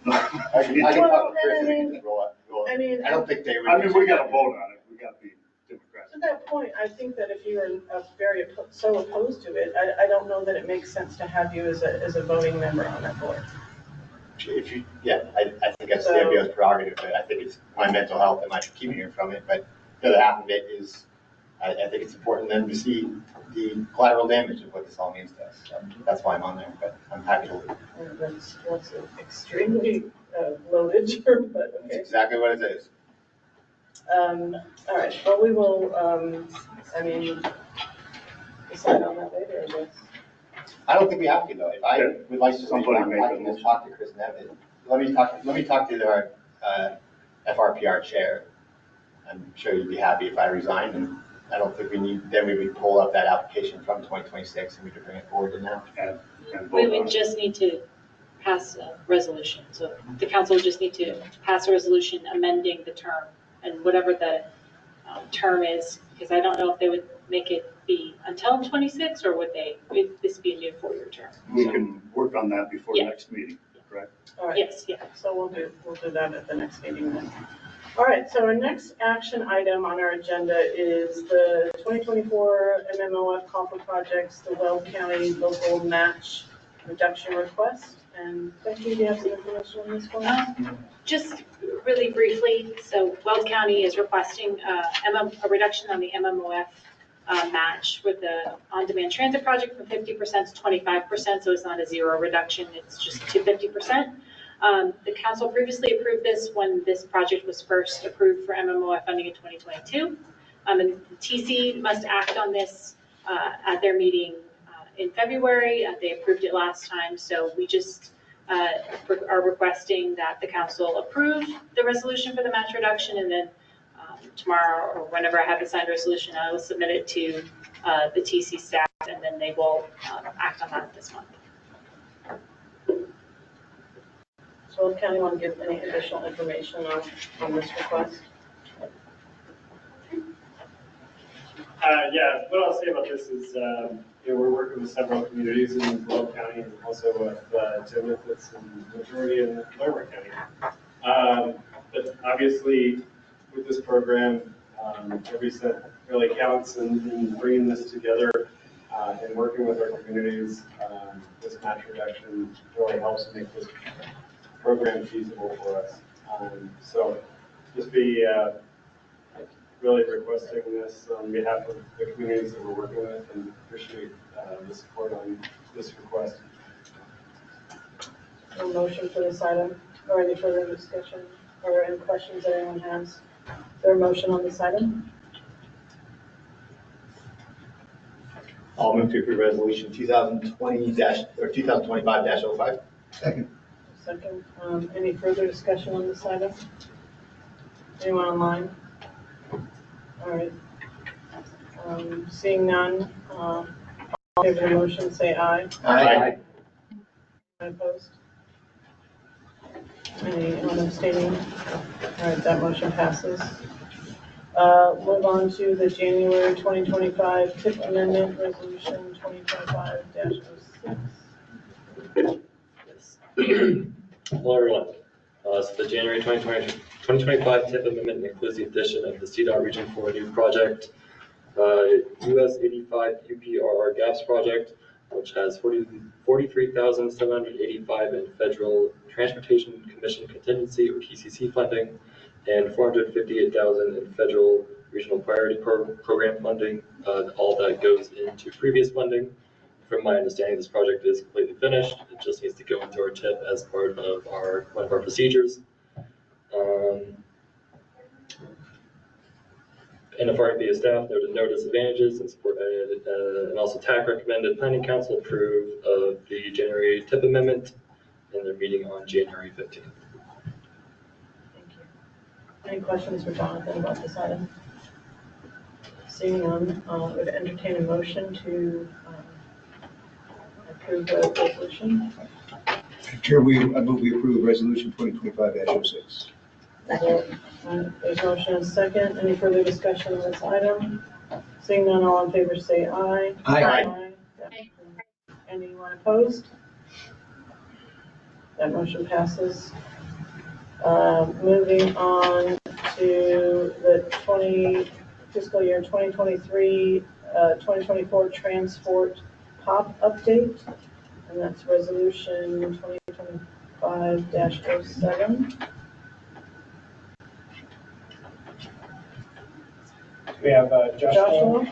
I can talk to Chris and we can just roll it. I mean, I don't think they would. I mean, we got to vote on it. We got to be democratic. to that point, I think that if you are so opposed to it, I don't know that it makes sense to have you as a voting member on that board. If you, yeah, I think that's the NFRMPO's prerogative, but I think it's my mental health that might be keeping you from it. But the other half of it is, I think it's important then to see the collateral damage of what this all means to us. So that's why I'm on there, but I'm happy to leave. That's extremely loaded term, but That's okay. exactly what it is. All right, well, we will, I mean, decide on that later, I guess. I don't think we have to though. If I would like to, Somebody make I can just talk to Chris Nevin. Let me talk to our FRPR chair. I'm sure you'd be happy if I resigned, and I don't think we would pull up that application from 2026 and we could bring it forward to now. And We vote on would it. just need to pass a resolution. So the council would just need to pass a resolution amending the term and whatever the term is, because I don't know if they would make it be until 26 or would this be a new 4-year term? We can work on that before Yeah. next meeting, correct? All right. Yes, yeah. So we'll do that at the next meeting then. All right, so our next action item on our agenda is the 2024 MMOF copper projects, the Weld County local match reduction request. And Becky, do you have some information on this one? Just really briefly, so Weld County is requesting a reduction on the MMOF match with the on-demand transit project from 50% to 25%, so it's not a zero reduction, it's just to 50%. The council previously approved this when this project was first approved for MMOF funding in 2022. And the TC must act on this at their meeting in February. They approved it last time, so we just are requesting that the council approve the resolution for the match reduction, and then tomorrow or whenever I have the signed resolution, I will submit it to the TC staff, and then they will act on that this month. So Weld County want to give any additional information on this request? Yeah, what I'll say about this is, we're working with several communities in Weld County and also with Timoth, that's in majority in Larimer County. But obviously, with this program, every cent really counts in bringing this together and working with our communities. This match reduction really helps make this program feasible for us. So just be really requesting this on behalf of the communities that we're working with, and appreciate the support on this request. A motion for this item, or any further discussion, or any questions that anyone has? Is there a motion on this item? I'll move to approve resolution 2020-2025-05. Second. Second, any further discussion on this item? Anyone online? All right. Seeing none, all in favor of the motion, say aye. Aye. Anyone opposed? Anyone abstaining? All right, that motion passes. Move on to the January 2025 TIP Amendment Resolution 2025-06. Hello, everyone. So the January 2025 TIP amendment includes the addition of the CDOT Region 4 new project, US 85 UPRR gas project, which has 43,785 in federal Transportation Commission contingency or TCC funding, and 458,000 in federal regional priority program funding. All that goes into previous funding. From my understanding, this project is completely finished. It just needs to go into our TIP as part of one of our procedures. NFRMPO staff noted no disadvantages and support and also TAC recommended Planning Council approve of the January TIP amendment in their meeting on January 15th. Thank you. Any questions for Jonathan about this item? Seeing none, would entertain a motion to approve the resolution? Chair, I move we approve resolution 2025-06. There's motion and second. Any further discussion on this item? Seeing none, all in favor say aye. Aye. Anyone opposed? That motion passes. Moving on to the fiscal year 2023, 2024 transport POP update, and that's resolution 2025-07. We have Joshua.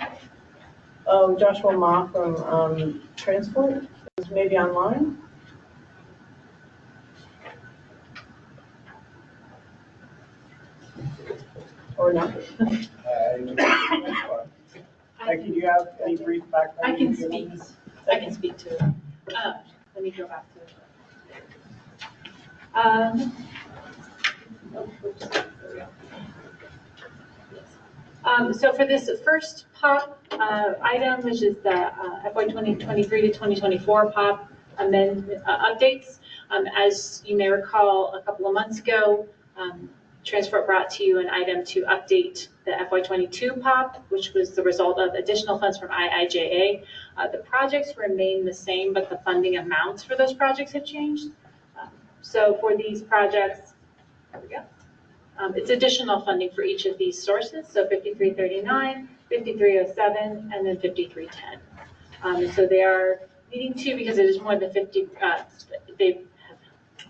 Oh, Joshua Ma from Transport is maybe online. Or not. Becky, do you have any brief background? I can speak. I can speak to it. Let me go back to it. So for this first POP item, which is the FY 2023 to 2024 POP updates, as you may recall, a couple of months ago, Transport brought to you an item to update the FY22 POP, which was the result of additional funds from IIJA. The projects remain the same, but the funding amounts for those projects have changed. So for these projects, there we go. It's additional funding for each of these sources, so 5339, 5307, and then 5310. So they are needing to, because it is more than 50, they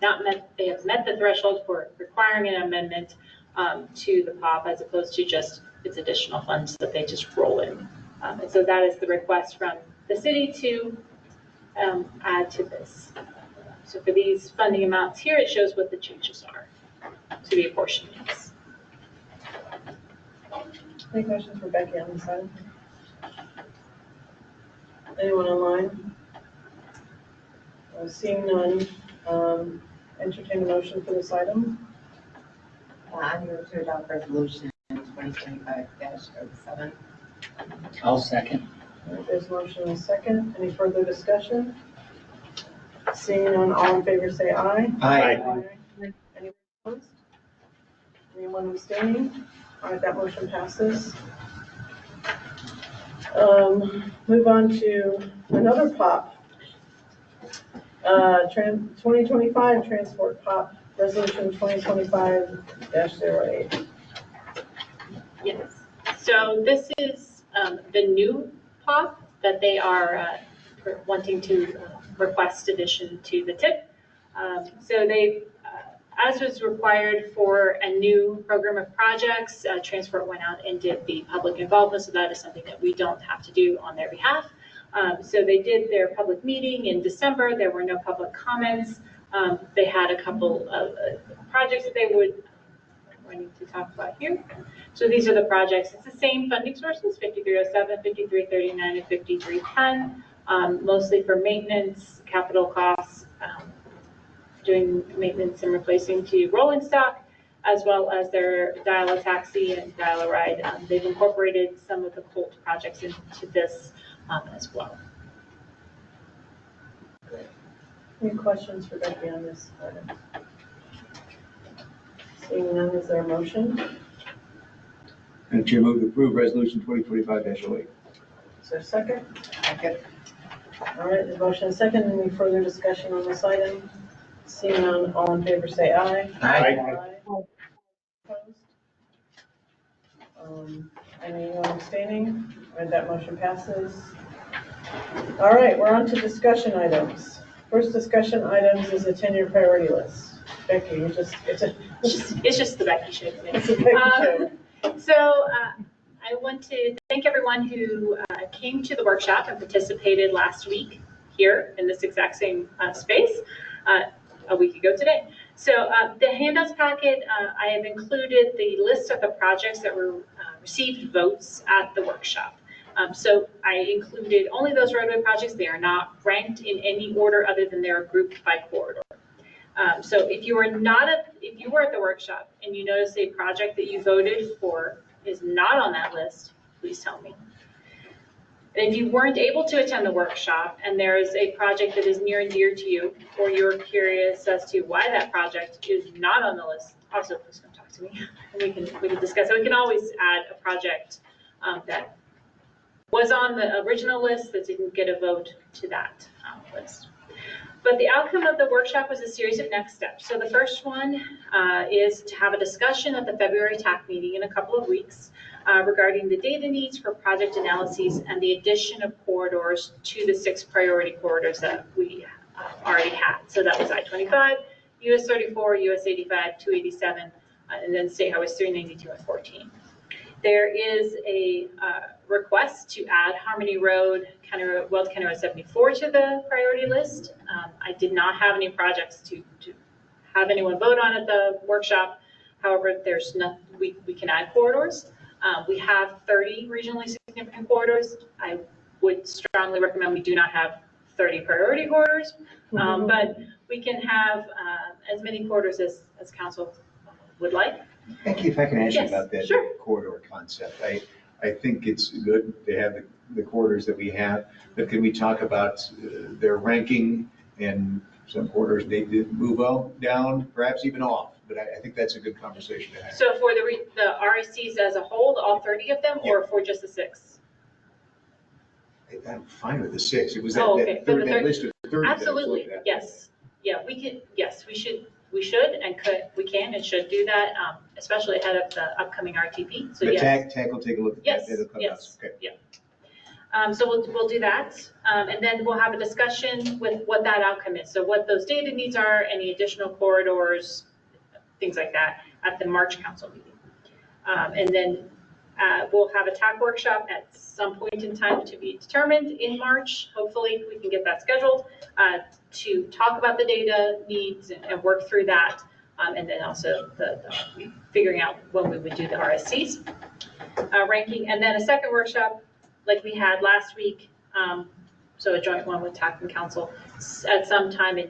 have met the threshold for requiring an amendment to the POP, as opposed to just its additional funds that they just roll in. And so that is the request from the city to add to this. So for these funding amounts here, it shows what the changes are to the apportionments. Any questions for Becky on this item? Anyone online? Seeing none, entertain a motion for this item. I move to adopt resolution 2025-07. I'll second. All right, there's motion and a second. Any further discussion? Seeing none, all in favor say aye. Aye. Anyone opposed? Anyone abstaining? All right, that motion passes. Move on to another POP. 2025 Transport POP, Resolution 2025-08. Yes. So this is the new POP that they are wanting to request addition to the TIP. So they, as was required for a new program of projects, Transport went out and did the public involvement, so that is something that we don't have to do on their behalf. So they did their public meeting in December. There were no public comments. They had a couple of projects that they would need to talk about here. So these are the projects. It's the same funding sources, 5307, 5339, and 5310, mostly for maintenance, capital costs, doing maintenance and replacing to rolling stock, as well as their dial-a-taxi and dial-a-ride. They've incorporated some of the COLT projects into this as well. Any questions for Becky on this item? Seeing none, is there a motion? And Chair, move to approve resolution 2025-08. Is there a second? Second. All right, the motion is second. Any further discussion on this item? Seeing none, all in favor say aye. Aye. Opposed? Anyone abstaining? All right, that motion passes. All right, we're on to discussion items. First discussion items is a 10-year priority list. Becky, it's just the Becky show today. It's a Becky show. So I want to thank everyone who came to the workshop and participated last week here in this exact same space a week ago today. So the handouts packet, I have included the list of the projects that were received votes at the workshop. So I included only those roadway projects. They are not ranked in any order other than they are grouped by corridor. So if you were at the workshop and you notice a project that you voted for is not on that list, please tell me. If you weren't able to attend the workshop and there's a project that is near and dear to you, or you're curious as to why that project is not on the list, also please come talk to me and we can discuss it. We can always add a project that was on the original list that didn't get a vote to that list. But the outcome of the workshop was a series of next steps. So the first one is to have a discussion at the February TAC meeting in a couple of weeks regarding the data needs for project analyses and the addition of corridors to the 6 priority corridors that we already had. So that was I-25, US 34, US 85, 287, and then State Highways 392 and 14. There is a request to add Harmony Road, Weld County Road 74 to the priority list. I did not have any projects to have anyone vote on at the workshop. However, there's no, we can add corridors. We have 30 regionally significant corridors. I would strongly recommend we do not have 30 priority corridors, but we can have as many corridors as council would like. Thank you. If I can ask you Yes, about that sure. corridor concept. I think it's good to have the corridors that we have, but can we talk about their ranking, and some corridors need to move up, down, perhaps even off? But I think that's a good conversation to have. So for the RSCs as a whole, all 30 of them, or for just the 6? I'm fine with the 6. It was that, Oh, okay. that, third, that list of 30. Absolutely, yes. Yeah, we could, yes, we should and could, we can and should do that, especially ahead of the upcoming RTP. So But yes. TAC will take a look at Yes, that. It'll come yes, out. Okay. yeah. So we'll do that, and then we'll have a discussion with what that outcome is. So what those data needs are, any additional corridors, things like that, at the March council meeting. And then we'll have a TAC workshop at some point in time to be determined in March. Hopefully we can get that scheduled to talk about the data needs and work through that. And then also the figuring out when we would do the RSCs ranking. And then a second workshop like we had last week. So a joint one with TAC and council at some time in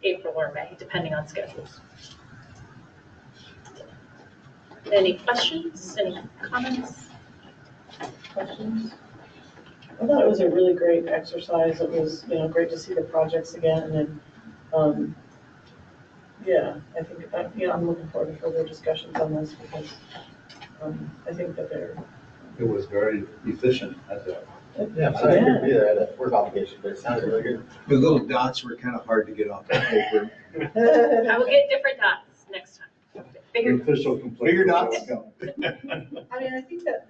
April or May, depending on schedules. Any questions? Any comments? Questions? I thought it was a really great exercise. It was, great to see the projects again, and yeah, I think I'm looking forward to further discussions on this because I think that It was very efficient, I thought. Yeah, so I didn't agree that I had a work obligation, but it sounded really good. The little dots were kind of hard to get off the paper. I will get different dots next time. Bigger. Official complaint. Bigger dots. I think that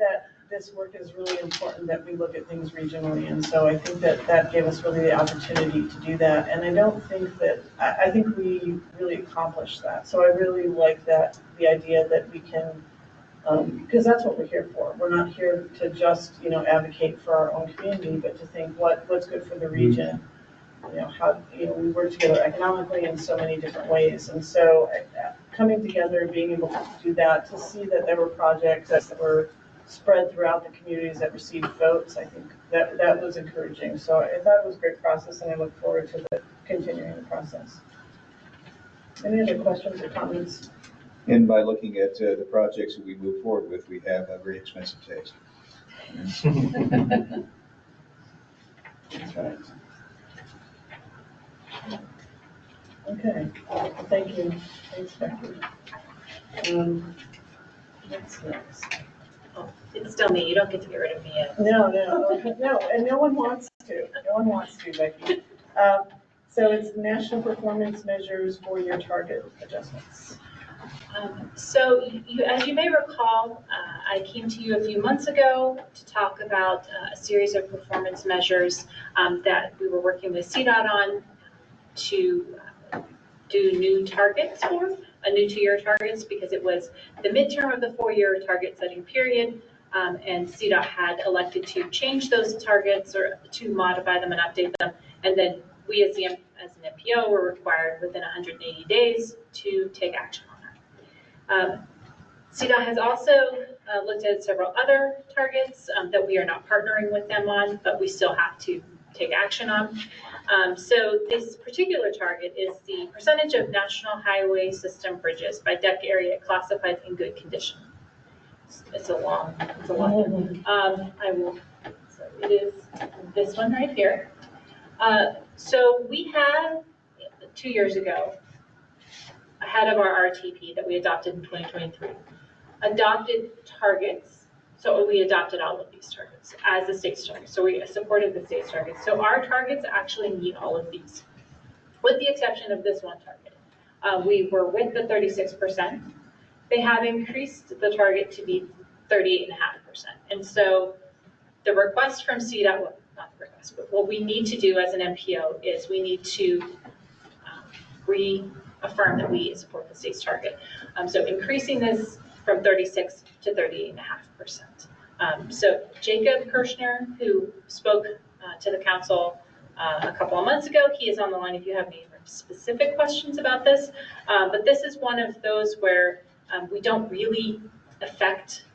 this work is really important, that we look at things regionally, and so I think that gave us really the opportunity to do that. And I don't think I think we really accomplished that. So I really like the idea that we can, because that's what we're here for. We're not here to just, advocate for our own community, but to think what's good for the region. How, we work together economically in so many different ways. And so coming together, being able to do that, to see that there were projects that were spread throughout the communities that received votes, I think that was encouraging. So I thought it was a great process, and I look forward to continuing the process. Any other questions or comments? And by looking at the projects that we move forward with, we have a very expensive taste. That's right. Okay, thank you. Thanks, Becky. What's next? Oh, it's still me. You don't get to get rid of me yet. No, and no one wants to. No one wants to, Becky. So it's national performance measures for your target adjustments. So as you may recall, I came to you a few months ago to talk about a series of performance measures that we were working with CDOT on to do new targets for, new 2-year targets, because it was the midterm of the 4-year target setting period, and CDOT had elected to change those targets or to modify them and update them, and then we as an NPO were required within 180 days to take action on that. CDOT has also looked at several other targets that we are not partnering with them on, but we still have to take action on. So this particular target is the percentage of national highway system bridges by deck area classified in good condition. It's a long. I will, sorry. it is this one right here. So we had 2 years ago, ahead of our RTP that we adopted in 2023, adopted targets. So we adopted all of these targets as the state's targets. So we supported the state's targets. So our targets actually meet all of these, with the exception of this one target. We were with the 36%. They have increased the target to be 38.5%. And so the request from CDOT, well, not the request, but what we need to do as an MPO is we need to reaffirm that we support the state's target. So increasing this from 36 to 38.5%. So Jacob Kirschner, who spoke to the council a couple of months ago, he is on the line if you have any specific questions about this. But this is one of those where we don't really affect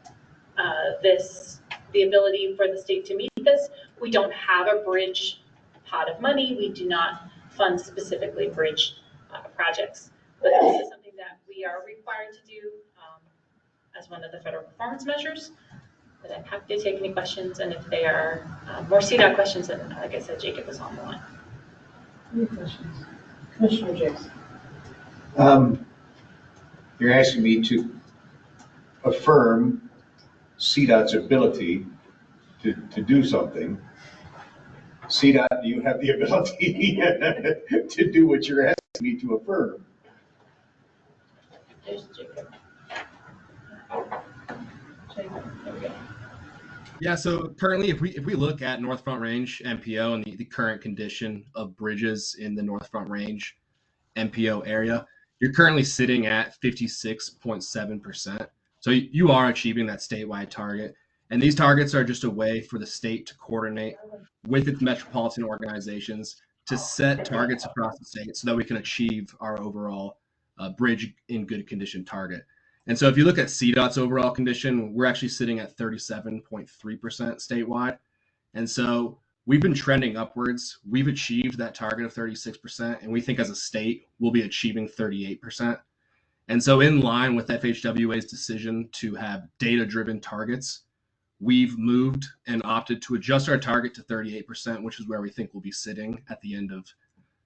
the ability for the state to meet this. We don't have a bridge pot of money. We do not fund specifically bridge projects. But this is something that we are required to do as one of the federal performance measures. But I'm happy to take any questions, and if they are more CDOT questions, then like I said, Jacob is on the line. Any questions? Commissioner James. You're asking me to affirm CDOT's ability to do something. CDOT, do you have the ability to do what you're asking me to affirm? There's Jacob. Jacob, there we go. Yeah, so currently, if we look at North Front Range MPO and the current condition of bridges in the North Front Range MPO area, you're currently sitting at 56.7%. So you are achieving that statewide target. And these targets are just a way for the state to coordinate with its metropolitan organizations to set targets across the state so that we can achieve our overall bridge in good condition target. And so if you look at CDOT's overall condition, we're actually sitting at 37.3% statewide. And so we've been trending upwards. We've achieved that target of 36%, and we think as a state, we'll be achieving 38%. And so in line with FHWA's decision to have data-driven targets, we've moved and opted to adjust our target to 38%, which is where we think we'll be sitting at the end of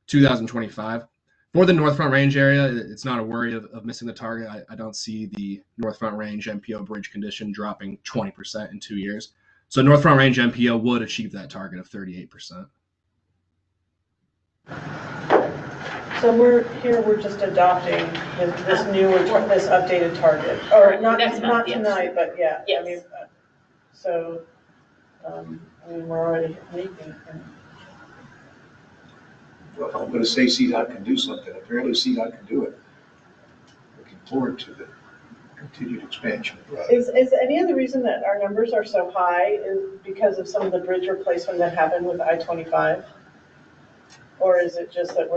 2025. For the North Front Range area, it's not a worry of missing the target. I don't see the North Front Range MPO bridge condition dropping 20% in 2 years. So North Front Range MPO would achieve that target of 38%. So we're just adopting this updated target, or not tonight, but yeah. Yes. I mean, so, we're already making. Well, I'm going to say CDOT can do something. Apparently CDOT can do it. Looking forward to the continued expansion. Is any of the reason that our numbers are so high is because of some of the bridge replacement that happened with I-25? Or is it just that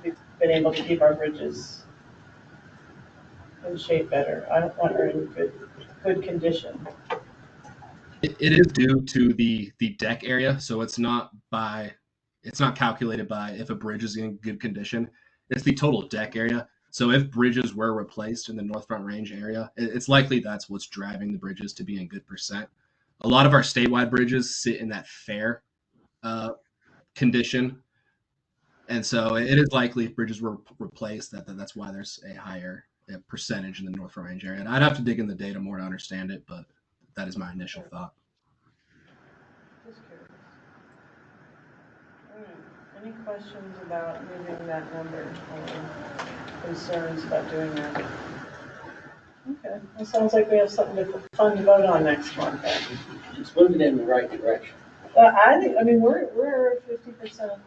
we've been able to keep our bridges in shape better? I don't want her in good condition. It is due to the deck area, so it's not calculated by if a bridge is in good condition. It's the total deck area. So if bridges were replaced in the North Front Range area, it's likely that's what's driving the bridges to be in good percent. A lot of our statewide bridges sit in that fair condition. And so it is likely if bridges were replaced, that's why there's a higher percentage in the North Front Range area. And I'd have to dig in the data more to understand it, but that is my initial thought. Just curious. All right. Any questions about moving that number or concerns about doing that? Okay, it sounds like we have something fun to vote on next month. It's moving in the right direction. I mean, we're 50%,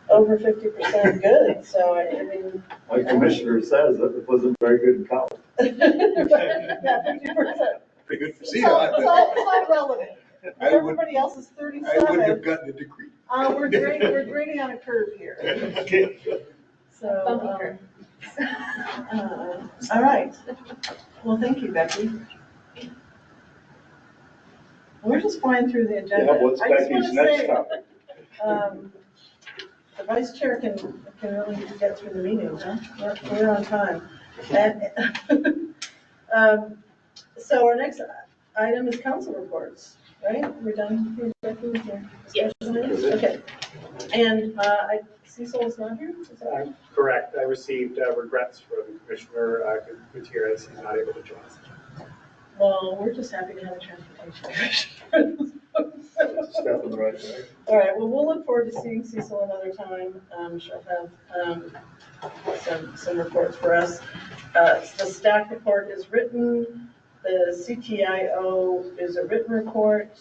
over 50% good. So I mean, like Commissioner says, it wasn't very good in college. Yeah, 50%. Pretty good for It's CDOT. all relevant. Everybody else is 37. I wouldn't have gotten a degree. We're grading on a curve here. Okay. So, Bumpy curve. All right. Well, thank you, Becky. We're just flying through the agenda. Yeah, what's Becky's next topic? The vice chair can really get through the meeting, huh? We're on time. And, so our next item is council reports. right? We're done with executives and Yes. discussion items? Okay. And Cecil is not here, is that right? Correct. I received regrets from Commissioner Gutierrez. He's not able to join us. Well, we're just happy to have a transportation. Step in the right way. All right, well, we'll look forward to seeing Cecil another time. She'll have some reports for us. The staff report is written. The CTIO is a written report.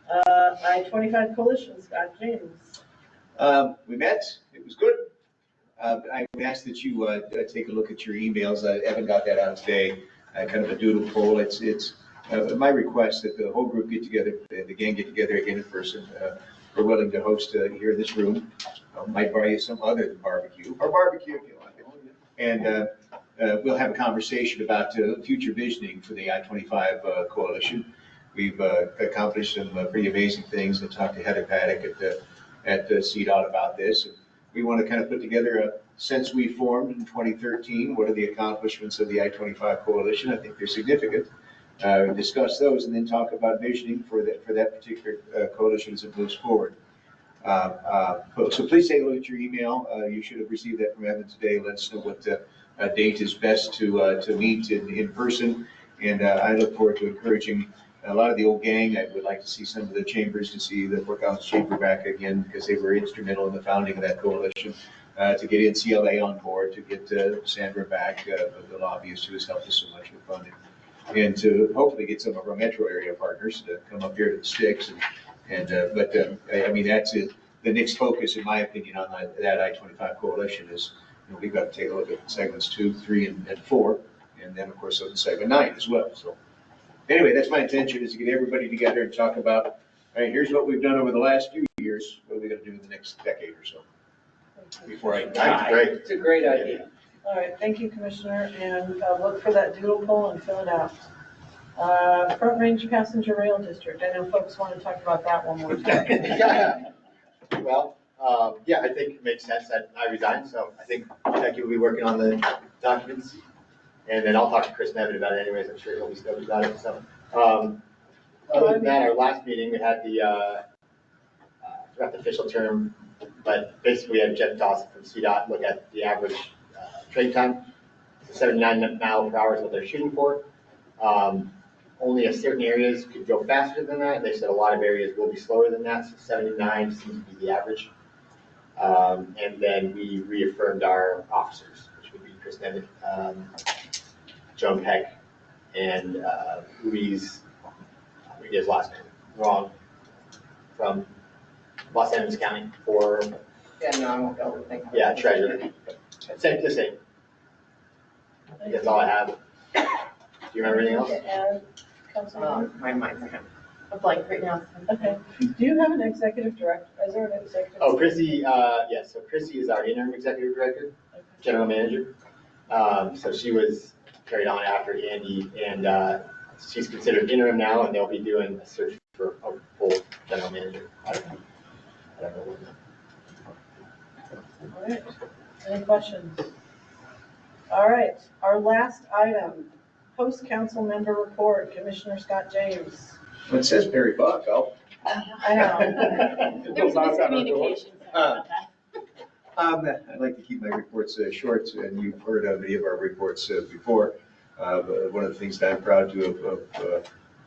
I-25 Coalition, Scott James. We met, it was good. I would ask that you take a look at your emails. Evan got that out today, kind of a doodle poll. It's my request that the whole group get together, the gang get together again in person. We're willing to host here in this room. Might borrow you some other than barbecue, or barbecue if you like it. And we'll have a conversation about future visioning for the I-25 coalition. We've accomplished some pretty amazing things. I talked to Heather Paddock at CDOT about this. We want to kind of put together since we formed in 2013, what are the accomplishments of the I-25 coalition? I think they're significant. Discuss those and then talk about visioning for that particular coalition as it moves forward. So please take a look at your email. You should have received that from Evan today. Let us know what date is best to meet in person. And I look forward to encouraging a lot of the old gang. I would like to see some of the chambers, to see the Fort Collins Chamber back again, because they were instrumental in the founding of that coalition, to get NCLA on board, to get Sandra back, the lobbyist who has helped us so much with funding, and to hopefully get some of our metro area partners to come up here to the sticks. I mean, that's it. The next focus, in my opinion, on that I-25 coalition is, we've got to take a look at segments 2, 3, and 4, and then of course on segment 9 as well. So anyway, that's my intention, is to get everybody together and talk about, all right, here's what we've done over the last few years. What are we going to do in the next decade or so? Before I die. Great. It's a great idea. All right, thank you, Commissioner, and look for that doodle poll and fill it out. Front Range Passenger Rail District, I know folks want to talk about that one more time. Well, yeah, I think it makes sense that I resign, so I think Becky will be working on the documents. And then I'll talk to Chris Nevin about it anyways. I'm sure he'll be stoked about it. So, other than that, our last meeting, we had I forgot the official term, but basically we had Jeff Dawson from CDOT look at the average train time. So 79 miles per hour is what they're shooting for. Only if certain areas could go faster than that. They said a lot of areas will be slower than that. So 79 seems to be the average. And then we reaffirmed our officers, which would be Chris Nevin, Joan Peck, and Louise, I forget his last name, wrong, from Los Angeles County for, Yeah, no, I won't go with think. yeah, treasurer. Same, the same. That's all I have. Do you remember anything else? And Councilman? My mind's kind of a blank right now. Okay. Do you have an executive director? Is there an executive? Oh, Chrissy, yes, so Chrissy is our interim executive director, general manager. So she was carried on after Andy, and she's considered interim now, and they'll be doing a search for a full general manager. I don't know when. All right. Any questions? All right. Our last item, post council member report, Commissioner Scott James. Well, it says Barry Buck, I know. There was miscommunication. Sorry about that. I'd like to keep my reports short, and you've heard of many of our reports before. But one of the things that I'm proud to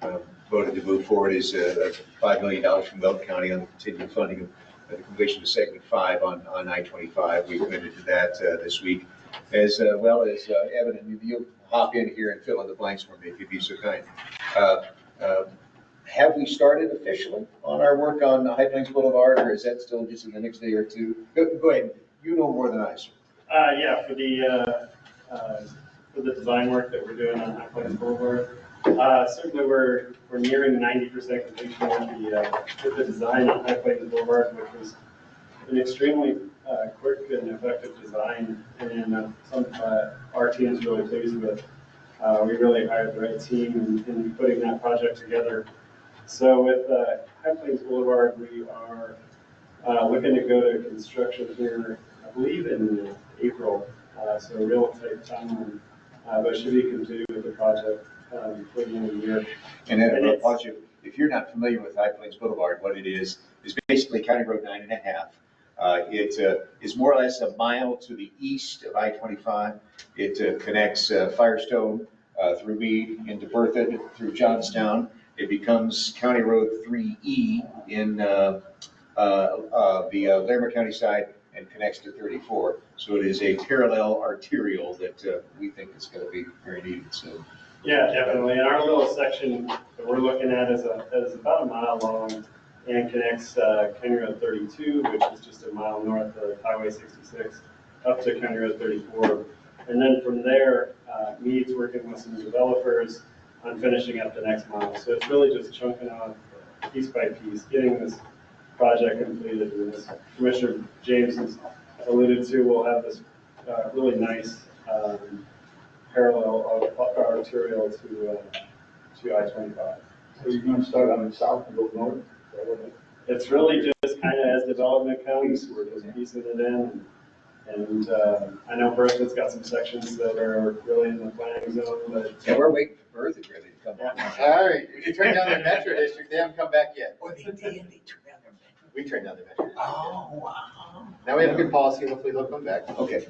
have voted to move forward is $5 million from Belton County on the continued funding of the completion of segment 5 on I-25. We committed to that this week, as well as Evan, and you'll hop in here and fill in the blanks for me if you'd be so kind. Have we started officially on our work on High Plains Boulevard, or is that still just in the next day or two? Go ahead. You know more than I, sir. Yeah, for the design work that we're doing on High Plains Boulevard, certainly we're nearing 90% completion with the design on High Plains Boulevard, which was an extremely quick and effective design, and our team is really pleased with. We really hired the right team in putting that project together. So with High Plains Boulevard, we are looking to go to construction here, I believe in April. So a real tight timeline, but should be completed with the project before the end of the year. And then budget if you're not familiar with High Plains Boulevard, what it is basically County Road 9.5. It is more or less a mile to the east of I-25. It connects Firestone through Meade into Berthoud through Johnstown. It becomes County Road 3E in the Larimer County side and connects to 34. So it is a parallel arterial that we think is going to be very needed. So. Yeah, definitely. And our little section that we're looking at is about a mile long and connects County Road 32, which is just a mile north of Highway 66, up to County Road 34. And then from there, Meade's working with some developers on finishing up the next mile. So it's really just chunking off piece by piece, getting this project completed. And as Commissioner James has alluded to, we'll have this really nice parallel arterial to I-25. So you're gonna start on the south and go north? It's really just kind of as development comes, we're just piecing it in. And I know Berthoud's got some sections that are really in the planning zone, but. Yeah, we're waiting for Berthoud really to come on. All right, we turned down their metro district, they haven't come back yet. Oh, they did, they turned down their metro. We turned down their metro district. Oh, wow. Now we have a good policy, hopefully they'll come back. Okay.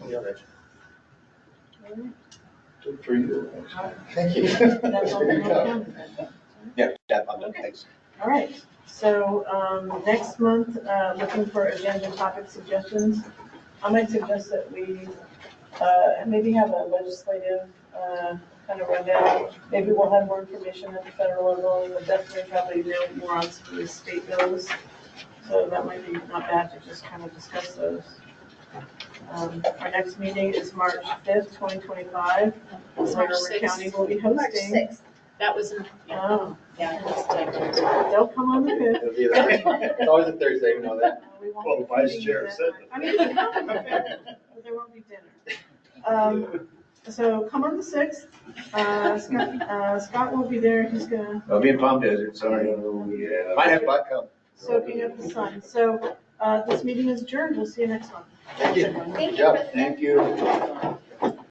Good for you. Thank you. That's all we have. Yeah, that one, Okay. thanks. All right, so next month, looking for agenda topic suggestions. I might suggest that we maybe have a legislative kind of rundown. Maybe we'll have more information at the federal level. We'll definitely probably know more on some of the state bills. So that might be not bad to just kind of discuss those. Our next meeting is March 5th, 2025. It's March Larimer 6th. County will be March hosting. 6th. That was in, Oh, yeah. they'll come on the 5th. It'll be there. It's always a Thursday, we know that. We won't Well, be the vice feeding chair you said that. I mean, but there won't be dinner. So come on the 6th. Scott will be there. He's gonna I'll be in Palm Desert, sorry. Yeah. Might have butt come. soaking up the sun. So this meeting is adjourned. We'll see you next month. Thank you. Thank Good you, job. President. Thank you.